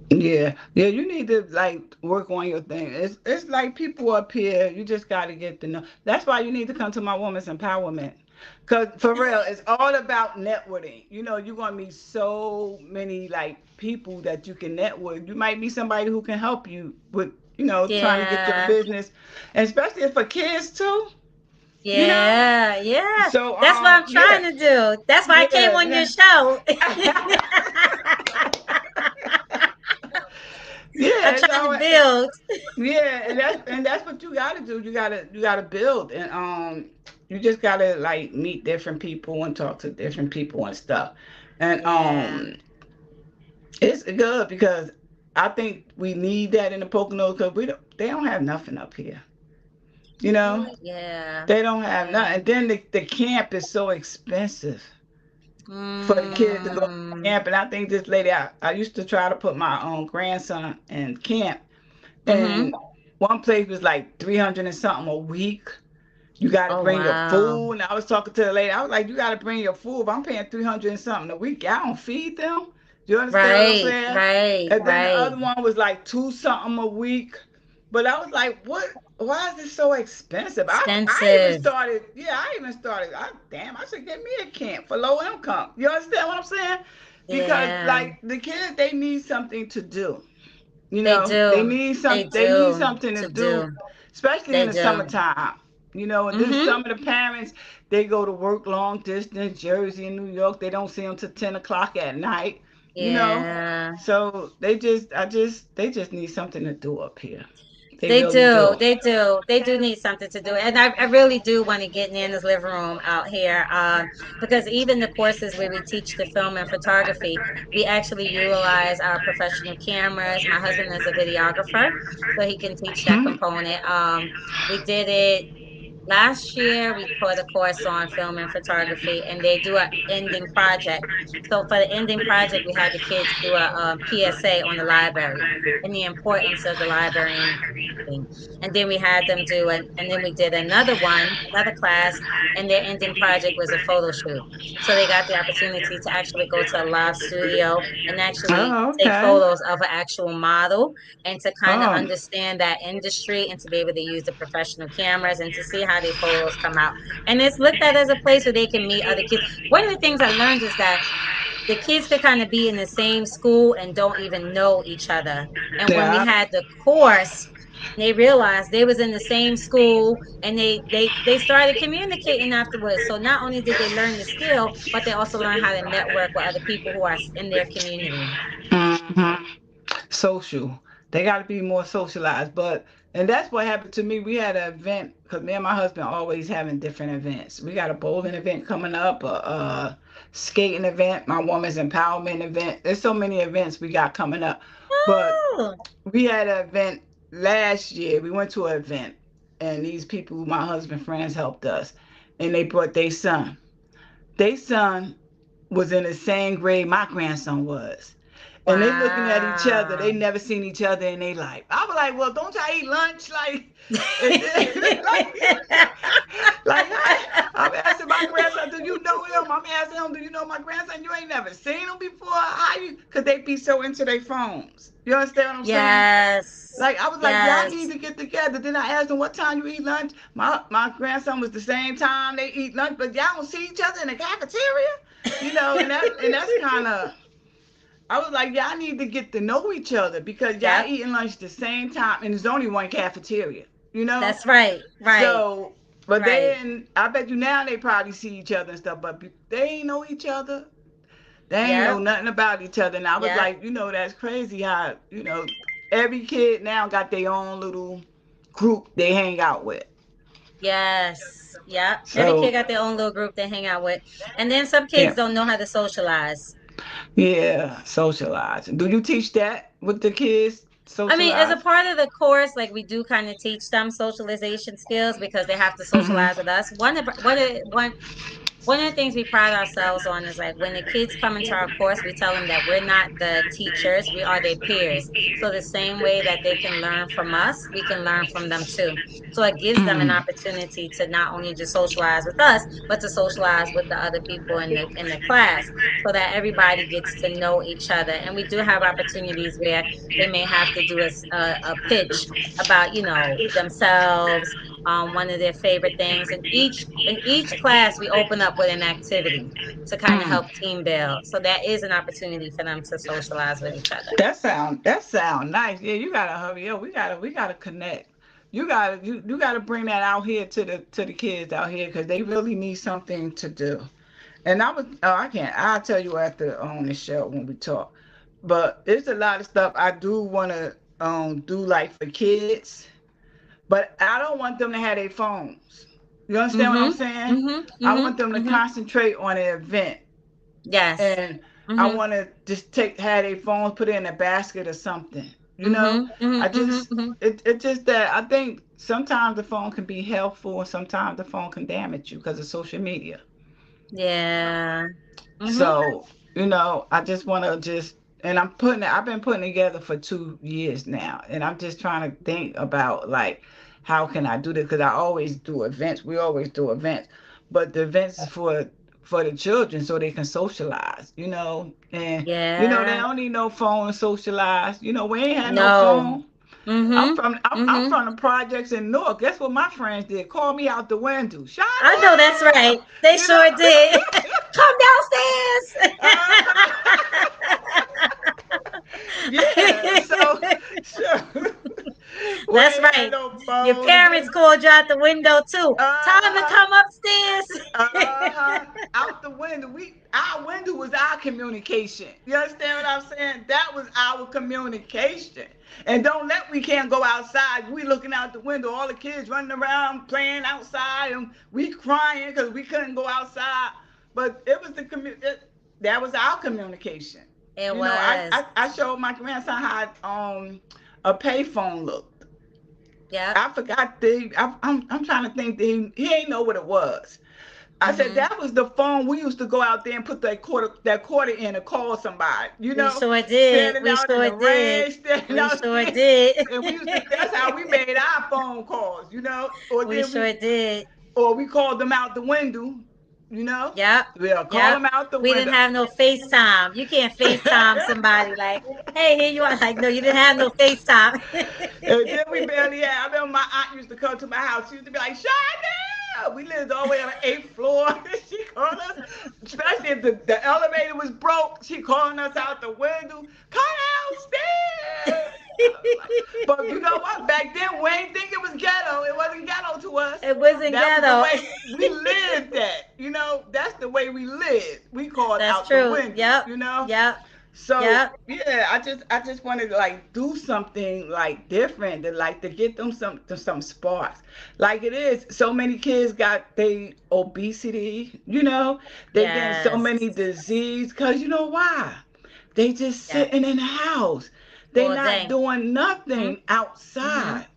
Yeah, yeah, you need to like work on your thing. It's like people up here, you just got to get to know. That's why you need to come to my women's empowerment. Cause for real, it's all about networking. You're gonna meet so many like people that you can network. You might be somebody who can help you with, trying to get your Yeah, business, and especially for kids too. You know. yeah, yeah. So That's what I'm yeah, trying to do. That's why I came on your yeah. show. I'm Yeah, it's trying to all build. yeah, and that's what you gotta do. You gotta build, and you just gotta like meet different people and talk to different people and stuff, and Yeah, it's good because I think we need that in the Poconos because they don't have nothing up here. You know, yeah, they don't have yeah. nothing. And then the camp is so expensive for the kids to go to Mm, camp, and I think this lady, I used to try to put my grandson in camp, mm-hmm. and one place was like 300 and something a week. You got to Oh, bring your wow. food. And I was talking to the lady. I was like, you got to bring your food. If I'm paying 300 and something a week, I don't feed them. You understand what I'm Right, saying? right, And then the right. other one was like two something a week. But I was like, what? Why is it so expensive? I even Expensive. started. Yeah, I even started. Damn, I should get me a camp for low income. You understand what I'm saying? because Yeah, like the kids, they need something to do. they They do. need They do something to to do, do. especially in They the do. summertime. And then Mm-hmm. some of the parents, they go to work long distance, Jersey and New York. They don't see them till 10 o'clock at night. You know, Yeah. so they just need something to do up here. They They really do. do. They do. They do need something to do. And I really do want to get Nana's living room out here. Because even the courses where we teach the film and photography, we actually utilize our professional cameras. My husband is a videographer, so he can teach that Hmm. component. We did it last year. We put a course on film and photography, and they do an ending project. So for the ending project, we had the kids do a PSA on the library and the importance of the library and everything. And then we had them do it, and then we did another one, another class, and their ending project was a photo shoot. So they got the opportunity to actually go to a live studio and actually Oh, take okay. photos of an actual model and to kind of Oh, understand that industry and to be able to use the professional cameras and to see how their photos come out. And it's looked at as a place where they can meet other kids. One of the things I learned is that the kids could kind of be in the same school and don't even know each other. And when we yeah. had the course, they realized they was in the same school and they started communicating afterwards. So not only did they learn the skill, but they also learned how to network with other people who are in their community. Hmm. Social. They got to be more socialized. And that's what happened to me. We had an event because me and my husband always having different events. We got a bowling event coming up, a skating event, my woman's empowerment event. There's so many events we got coming up. But Oh, we had an event last year. We went to an event, and these people, my husband friends, helped us, and they brought their son. Their son was in the same grade my grandson was. And they looking at each other. wow. They never seen each other in their life. I was like, well, don't y'all eat lunch? Like, and then, like I'm asking my grandson, do you know him? I'm asking him, do you know my grandson? You ain't never seen him before. How you? Cause they be so into their phones. You understand what I'm saying? Yes. Like I was like, y'all need Yes. to get together. Then I asked them what time you eat lunch. My grandson was the same time they eat lunch, but y'all don't see each other in the cafeteria. And that's kind of. I was like, y'all need to get to know each other because y'all Yep. eating lunch the same time, and there's only one cafeteria. You know. That's right. Right. So, but Right. then I bet you now they probably see each other and stuff, but they ain't know each other. They ain't know Yep. nothing about each other. And I was Yep. like, that's crazy how, every kid now got their own little group they hang out with. Yes. Yep. Every kid So, got their own little group they hang out with. And then some kids yeah, don't know how to socialize. yeah, socialize. Do you teach that with the kids? I mean, as a Socialize? part of the course, like we do kind of teach them socialization skills because they have to Hmm. socialize with us. One of the things we pride ourselves on is like when the kids come into our course, we tell them that we're not the teachers, we are their peers. So the same way that they can learn from us, we can learn from them too. So it gives them an Mm. opportunity to not only just socialize with us, but to socialize with the other people in the class so that everybody gets to know each other. And we do have opportunities where they may have to do a pitch about, themselves, one of their favorite things. And each class, we open up with an activity to kind of Mm. help team build. So that is an opportunity for them to socialize with each other. That sound nice. Yeah, you gotta hurry up. We gotta connect. You gotta bring that out here to the kids out here because they really need something to do. And I can't. I'll tell you after on the show when we talk. But there's a lot of stuff I do want to do like for kids, but I don't want them to have their phones. You understand what I'm Mm-hmm. saying? Mm-hmm. I Mm-hmm. want them to Mm-hmm. concentrate on the event, Yes. and I Mm-hmm. want to just have their phones, put it in a basket or something. You know, Mm-hmm. Mm-hmm. I Mm-hmm. just Mm-hmm. it just that I think sometimes the phone can be helpful and sometimes the phone can damage you because of social media. Yeah. Mm-hmm. So, I just want to and I've been putting together for 2 years now. And I'm just trying to think about like, how can I do this? Because I always do events. We always do events. But the events is for the children so they can socialize, and, they Yeah. don't need no phone to socialize. We ain't had no No. phone. Mm-hmm. I'm Mm-hmm. from the projects in Newark. Guess what my friends did? Call me out the window. I know that's right. Chanel, They you know. sure did. Come downstairs. Yeah. So we That's ain't had right. no Your phones. parents called you out the window too. Time to Uh-huh. come upstairs. Out the window. Our window was our communication. You understand what I'm saying? That was our communication. And don't let we can't go outside. We looking out the window, all the kids running around playing outside, and we crying because we couldn't go outside. But it was that was our communication. It You know, I, was. I I showed my grandson how a payphone looked. Yep. I forgot I'm trying to think that he ain't know what it was. I said Hmm. that was the phone we used to go out there and put that quarter in to call somebody. We sure did. Standing We out in sure the did. rain, standing We out sure there, did. and we used to. That's how we made our phone calls. Or We then sure did. we called them out the window. You know, Yep. we'll call Yep. them out the We didn't window. have no FaceTime. You can't FaceTime somebody like, hey, here you are. Like, no, you didn't have no FaceTime. And then we barely had. I remember my aunt used to come to my house. She used to be like, Chanel. We lived all the way on the eighth floor. She called us, especially if the elevator was broke. She calling us out the window. Come downstairs. But you know what? Back then, we ain't think it was ghetto. It wasn't ghetto to us. It wasn't That was the ghetto. way we lived. That's the way we lived. We called That's out the true. window. Yep. Yep. So Yep. yeah, I just wanted to like do something like different to get them some sparks. Like it is, so many kids got they obesity, they getting so Yes. many disease because you know why? They just Yeah. sitting in the house. They All not day. doing Mm-hmm. nothing Mm-hmm. outside.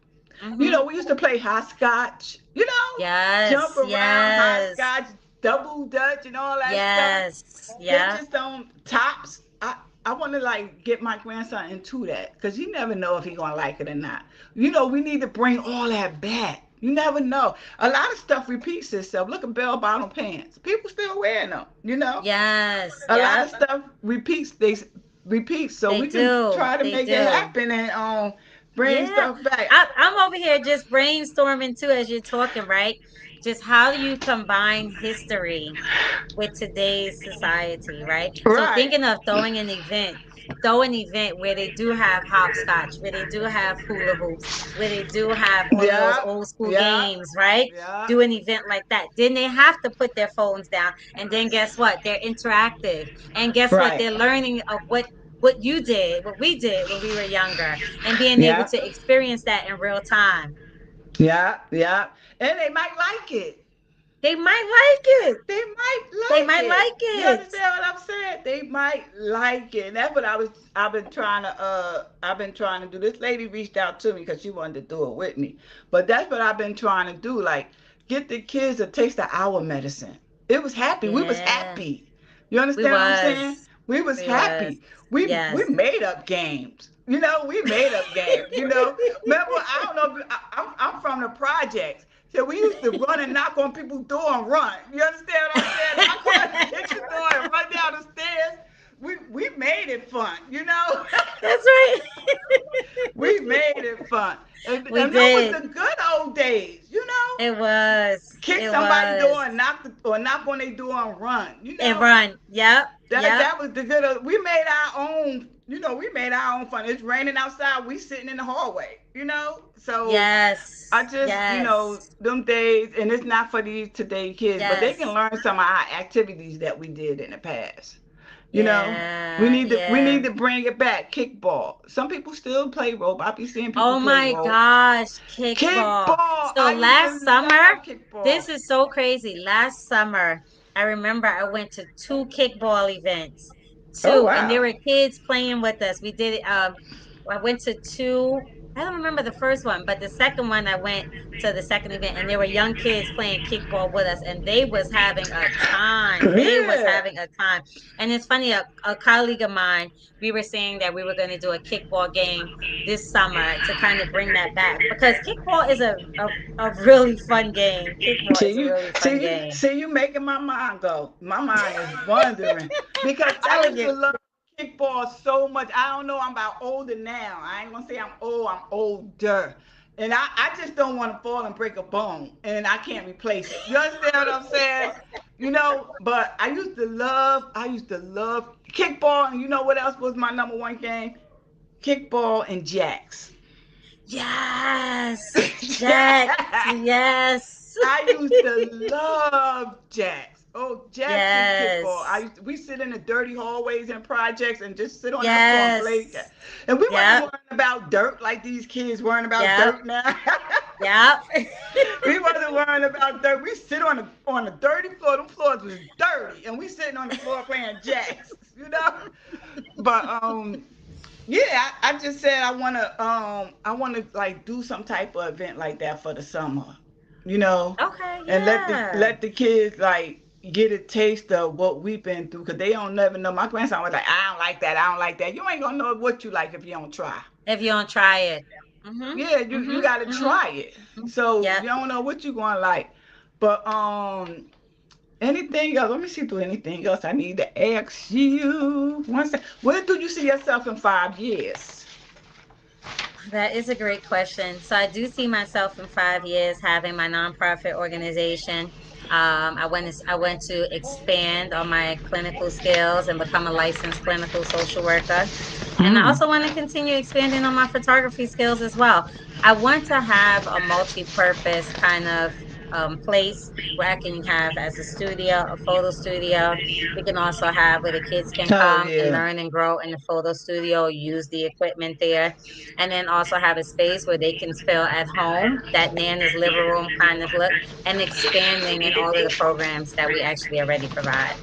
Mm-hmm. We used to play hopscotch, jump Yes. around, Yes. hopscotch, double dutch, and all that stuff. Yes. They Yeah. just don't tops. I want to like get my grandson into that because you never know if he gonna like it or not. We need to bring all that back. You never know. A lot of stuff repeats itself. Look at bell bottom pants. People still wearing them. Yes. A lot of Yep. stuff repeats. They repeat, so They we can do. try to They make it do. happen and bring Yeah. stuff back. I'm over here just brainstorming too as you're talking, right? Just how do you combine history with today's society, right? So Right. thinking of throwing an event, throw an event where they do have hopscotch, where they do have hula hoops, where they do have all of those Yeah. old school Yeah. games, right? Yeah. Do an event like that. Then they have to put their phones down. And then guess what? They're interactive. And guess what? Right. They're learning of what you did, what we did when we were younger, and being able Yeah. to experience that in real time. Yeah. Yeah. And they might like it. They might like it. They might They like might it. like You it. understand what I'm saying? They might like it. And that's what I've been trying to do. This lady reached out to me because she wanted to do it with me. But that's what I've been trying to do. Like get the kids a taste of our medicine. It was happy. We was Yeah. happy. You We understand what I'm saying? was. We was We was. happy. We Yes. made up games. We made up games. Remember, I don't know. I'm from the projects. So we used to run and knock on people's door and run. You understand what I'm saying? Knock on the kitchen door and run down the stairs. We made it fun. That's right. We made it fun. We And that was did. the good old days. It was. Kick It somebody's door was. and knock on their door and run. And run. Yep. Yep. That was the good old, we made our own, we made our own fun. It's raining outside, we sitting in the hallway. So I Yes. just, Yes. them days, and it's not for these today kids, but they can Yes. learn some of our activities that we did in the past. You know, we Yeah. need to we Yeah. need to bring it back. Kickball. Some people still play rope. I be seeing people Oh play my rope. gosh, kickball. Kickball. So I used to last summer, love kickball. this is so crazy. Last summer, I remember I went to two kickball events. Oh Two, and there wow. were kids playing with us. We did it I went to two. I don't remember the first one, but the second one I went to the second event and there were young kids playing kickball with us and they was having a time. They was Yeah. having a time. And it's funny, a colleague of mine, we were saying that we were going to do a kickball game this summer to kind of bring that back because kickball is a really fun game. Kickball See is a you, really fun see you, game. see you making my mind go. My mind is wandering because I Telling used to you. love kickball so much. I don't know. I'm about older now. I ain't gonna say I'm old. I'm older. And I just don't want to fall and break a bone, and I can't replace it. You understand what I'm saying? But I used to love kickball, and you know what else was my number one game? Kickball and jacks. Yes, Jack. Yes, I used to love jacks. Oh, jacks and kickball. yes, We sit in the dirty hallways and projects and just sit on the floor and play yes. jacks. And we wasn't Yep, worrying about dirt like these kids worrying about yep, dirt now. yep. We wasn't worrying about dirt. We sit on the dirty floor. Them floors was dirty, and we sitting on the floor playing jacks. You know. But yeah, I just said I wanna like do some type of event like that for the summer, you know, Okay, and let the yeah. let the kids like get a taste of what we've been through because they don't never know. My grandson was like, I don't like that, I don't like that. You ain't gonna know what you like if you don't try. If you don't try it. Mhm, Yeah, you mhm, gotta mhm, try it. mhm. So Yep. you don't know what you gonna like. But anything else? Let me see if there's anything else I need to ask you. One second. Where do you see yourself in 5 years? That is a great question. So I do see myself in 5 years having my nonprofit organization. I went to expand on my clinical skills and become a licensed clinical social worker. And I Mm. also want to continue expanding on my photography skills as well. I want to have a multi-purpose kind of place where I can have as a studio, a photo studio. We can also have where the kids can Oh come and yeah. learn and grow in the photo studio, use the equipment there, and then also have a space where they can feel at home, that Nana's living room kind of look, and expanding in all of the programs that we actually already provide.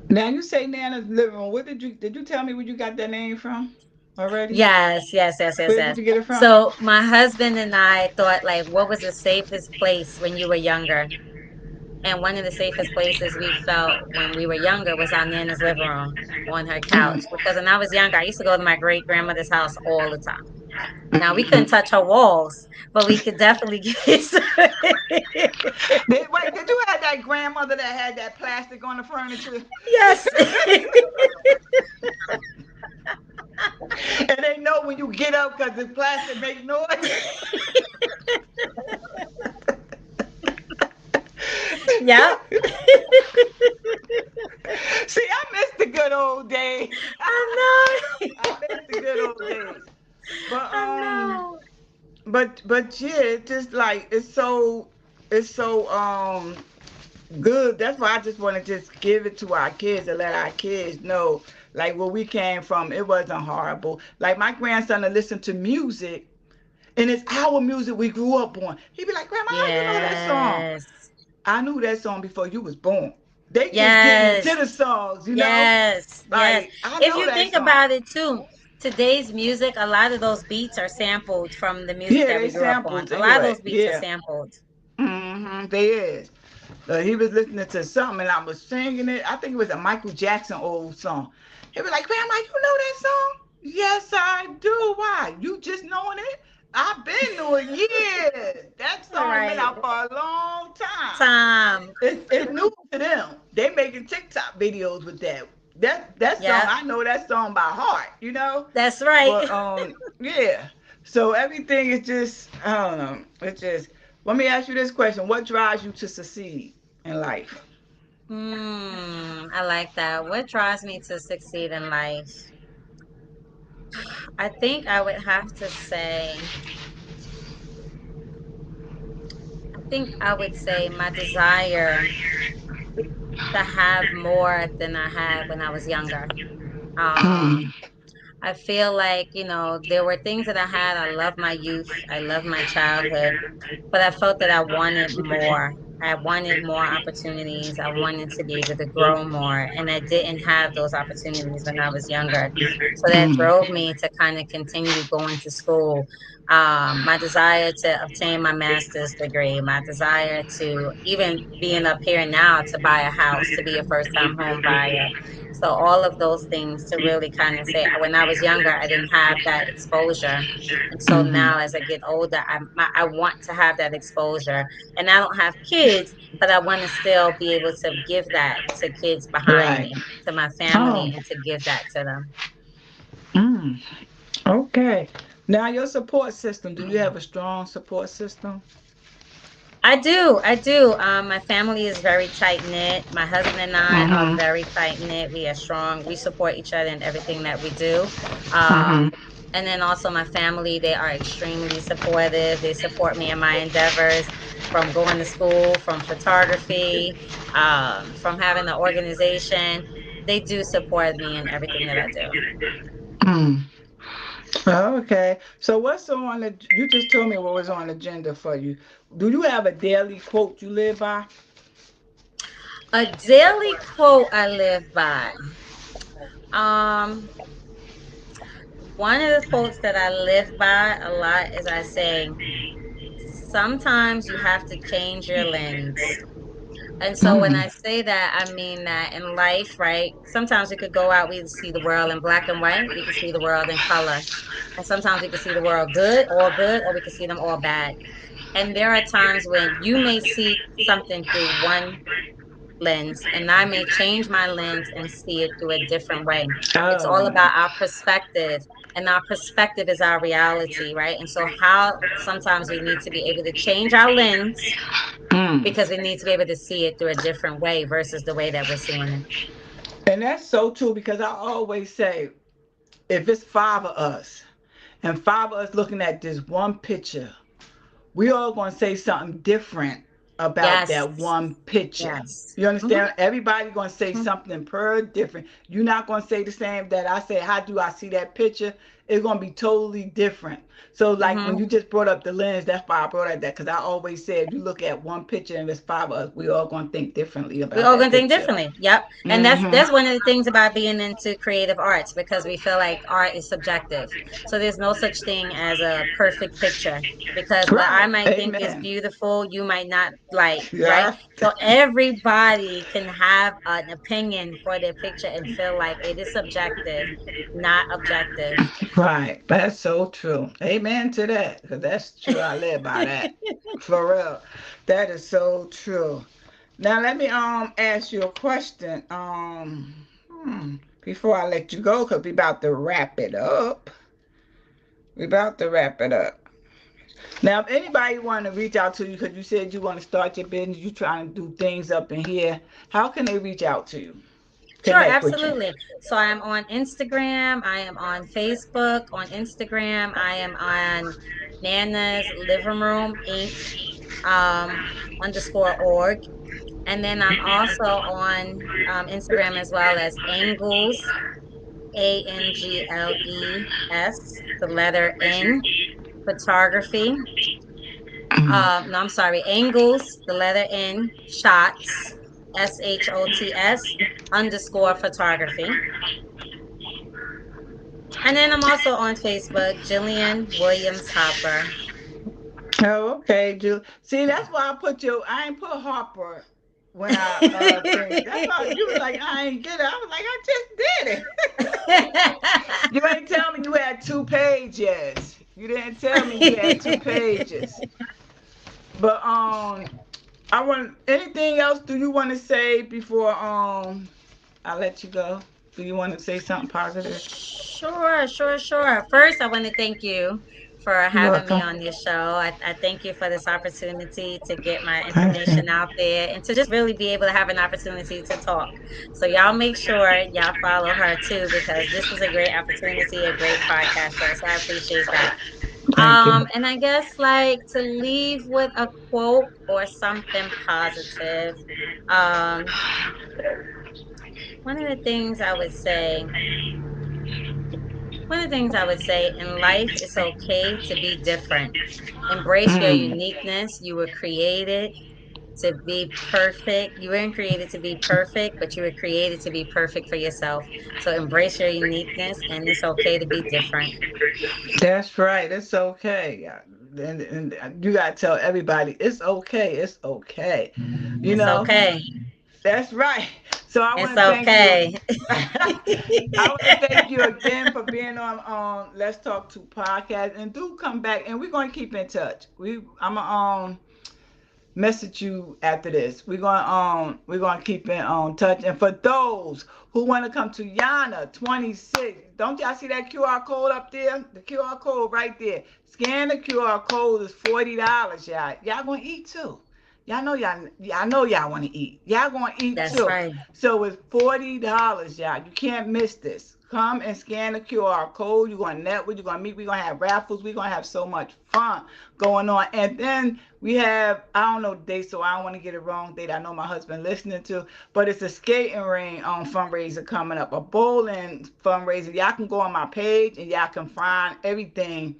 Now you say Nana's living room. What did you tell me where you got that name from already? Yes, yes, yes, yes, Where yes. did you get it from? So my husband and I thought, like, what was the safest place when you were younger? And one of the safest places we felt when we were younger was our Nana's living room on her couch. Mm. Because when I was younger, I used to go to my great grandmother's house all the time. Now we couldn't Mm-hmm. touch her walls, but we could definitely get Wait, did you have that grandmother that had that plastic on the furniture? yes. And they know when you get up because the plastic make noise. Yep. See, I miss the good old days. I know. I miss the good old days. But I know. but yeah, it's just like it's so good. That's why I just want to just give it to our kids and let our kids know like where we came from. It wasn't horrible. Like my grandson to listen to music, and it's our music we grew up on. He'd be like, Grandma, how you know that song? Yes. I knew that song before you was born. They just getting into Yes. the songs, you know? Yes. Yes. Like I If know you that think song. about it too, today's music, a lot of those beats are sampled from the music Yeah, that they we grew up on. samples A lot of anyway. those beats are Yeah. sampled. They is. He was listening to something and I was singing it. I think it was a Michael Jackson old song. He was like, Grandma, you know that song? Yes, I do. Why? You just knowing it? I've been knowing years. That All song been right. out for a long time. Tom. It's new to them. They making TikTok videos with that. That song, Yep. I know that song by heart, you know? That's right. But yeah. So everything is just I don't know. It's just let me ask you this question. What drives you to succeed in life? I like that. What drives me to succeed in life? I think I would have to say, I think I would say my desire to have more than I had when I was younger. Um, Mm, I feel like, there were things that I had. I love my youth. I love my childhood, but I felt that I wanted more. I wanted more opportunities. I wanted to be able to grow more, and I didn't have those opportunities when I was younger. So that mm, drove me to kind of continue going to school. My desire to obtain my master's degree, my desire to even being up here now to buy a house, to be a first time home buyer. So all of those things to really kind of say, when I was younger, I didn't have that exposure. And so mm-hmm. now as I get older, I want to have that exposure. And I don't have kids, kids, but I want to still be able to give that to kids behind Right. me, to my Oh. family, and to give that to them. Mm. Okay. Now your support system. Do you have a strong support system? I do. I do. My family is very tight knit. My husband and I are Mm-hmm. very tight knit. We are strong. We support each other in everything that we do. Mm-hmm. And then also my family, they are extremely supportive. They support me in my endeavors, from going to school, from photography, from having an organization. They do support me in everything that I do. Mm. Okay. So what's on the? You just told me what was on the agenda for you. Do you have a daily quote you live by? A daily quote I live by. Um, One of the quotes that I live by a lot is I say, sometimes you have to change your lens. And so when Mm. I say that, I mean that in life, right? Sometimes we could go out, we see the world in black and white, we can see the world in color. And sometimes we can see the world good, or we can see them all bad. And there are times when you may see something through one lens, and I may change my lens and see it through a different way. It's all Oh. about our perspective, and our perspective is our reality, right? And so, how sometimes we need to be able to change our lens Mm. because we need to be able to see it through a different way versus the way that we're seeing it. And that's so true because I always say, if it's five of us and five of us looking at this one picture, we all going to say something different about Yes, that one picture. yes. You Hmm. understand? Everybody going to say something per different. You're not going to say the same that I say, how do I see that picture? It's going to be totally different. So, like when Hmm. you just brought up the lens, that's why I brought up that because I always said, if you look at one picture and there's five of us, we all going to think differently We're about all that gonna think picture. differently. Yep. And Mm-hmm. that's one of the things about being into creative arts, because we feel like art is subjective. So there's no such thing as a perfect picture, because what I Right. might think is Amen. beautiful, you might not like, right? Yeah. So everybody can have an opinion for their picture and feel like it is subjective, not objective. Right. That's so true. Amen to that. Because that's true. I live by that. For real. That is so true. Now let me ask you a question. Before I let you go, because we about to wrap it up. We about to wrap it up. Now, if anybody want to reach out to you, because you said you want to start your business, you trying to do things up in here, how can they reach out to you? Sure, Connect with you. absolutely. So I am on Instagram. I am on Facebook. On Instagram, I am on Nana's Living Room Inc. Underscore org. And then I'm also on Instagram as well as Angles, Angles, the letter N, photography. No, I'm sorry, Angles, the letter N, shots, SHOTS underscore photography. And then I'm also on Facebook, Jillian Williams Hopper. Oh, okay, Julie. See, that's why I put you. I ain't put Harper when I think. That's why you was like, I ain't get it. I was like, I just did it. You ain't tell me you had two pages. You didn't tell me you had two pages. But I want anything else. Do you want to say before I let you go? Do you want to say something positive? Sure, sure, sure. First, I want to thank you for You're having me welcome. on your show. I thank you for this opportunity to get my Thank you. information out there and to just really be able to have an opportunity to talk. So, y'all make sure y'all follow her too, because this is a great opportunity, a great podcast show. So, I appreciate that. Thank you. And I guess like to leave with a quote or something positive. Um, one of the things I would say One of the things I would say in life, it's okay to be different. Embrace your Mm. uniqueness. You were created to be perfect. You weren't created to be perfect, but you were created to be perfect for yourself. So embrace your uniqueness, and it's okay to be different. That's right. It's okay. Yeah. And you gotta tell everybody it's okay. It's okay. You It's know, okay. that's right. So I It's want to thank you. okay. I want to thank you again for being on Let's Talk to podcast, and do come back, and we're gonna keep in touch. I'm message you after this. We're gonna keep in touch. And for those who want to come to Yana 26, don't y'all see that QR code up there? The QR code right there. Scan the QR code. Is $40, y'all. Y'all gonna eat too. Y'all know y'all want to eat. Y'all gonna eat That's too. right. So it's $40, y'all. You can't miss this. Come and scan the QR code. You're gonna network. You're gonna meet. We're gonna have raffles. We're gonna have so much fun going on. And then we have, I don't know the date, so I don't want to get it wrong date. I know my husband listening to, but it's a skating ring fundraiser coming up, a bowling fundraiser. Y'all can go on my page and y'all can find everything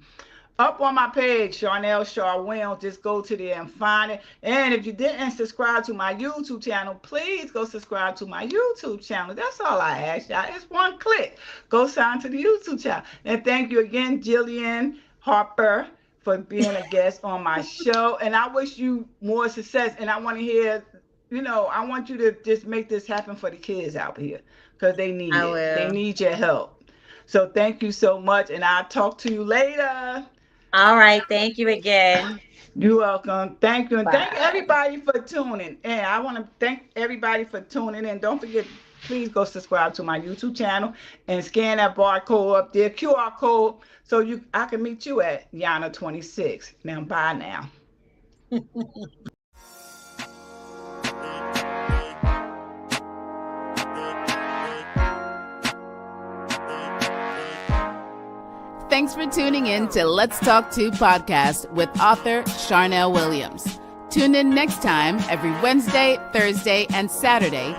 up on my page, Charnel Shaw Williams. Just go to there and find it. And if you didn't subscribe to my YouTube channel, please go subscribe to my YouTube channel. That's all I ask y'all. It's one click. Go sign to the YouTube channel. And thank you again, Jillian Harper, for being a guest on my show. And I wish you more success. And I want to hear, I want you to just make this happen for the kids out here because they need I it. They will. need your help. So thank you so much. And I'll talk to you later. All right. Thank you again. You're welcome. Thank you. And thank Bye. everybody for tuning in. I want to thank everybody for tuning in. Don't forget, please go subscribe to my YouTube channel and scan that barcode up there, QR code, so I can meet you at Yana 26. Now, bye now. Thanks for tuning in to Let's Talk To podcast with author Charnel Williams. Tune in next time every Wednesday, Thursday, and Saturday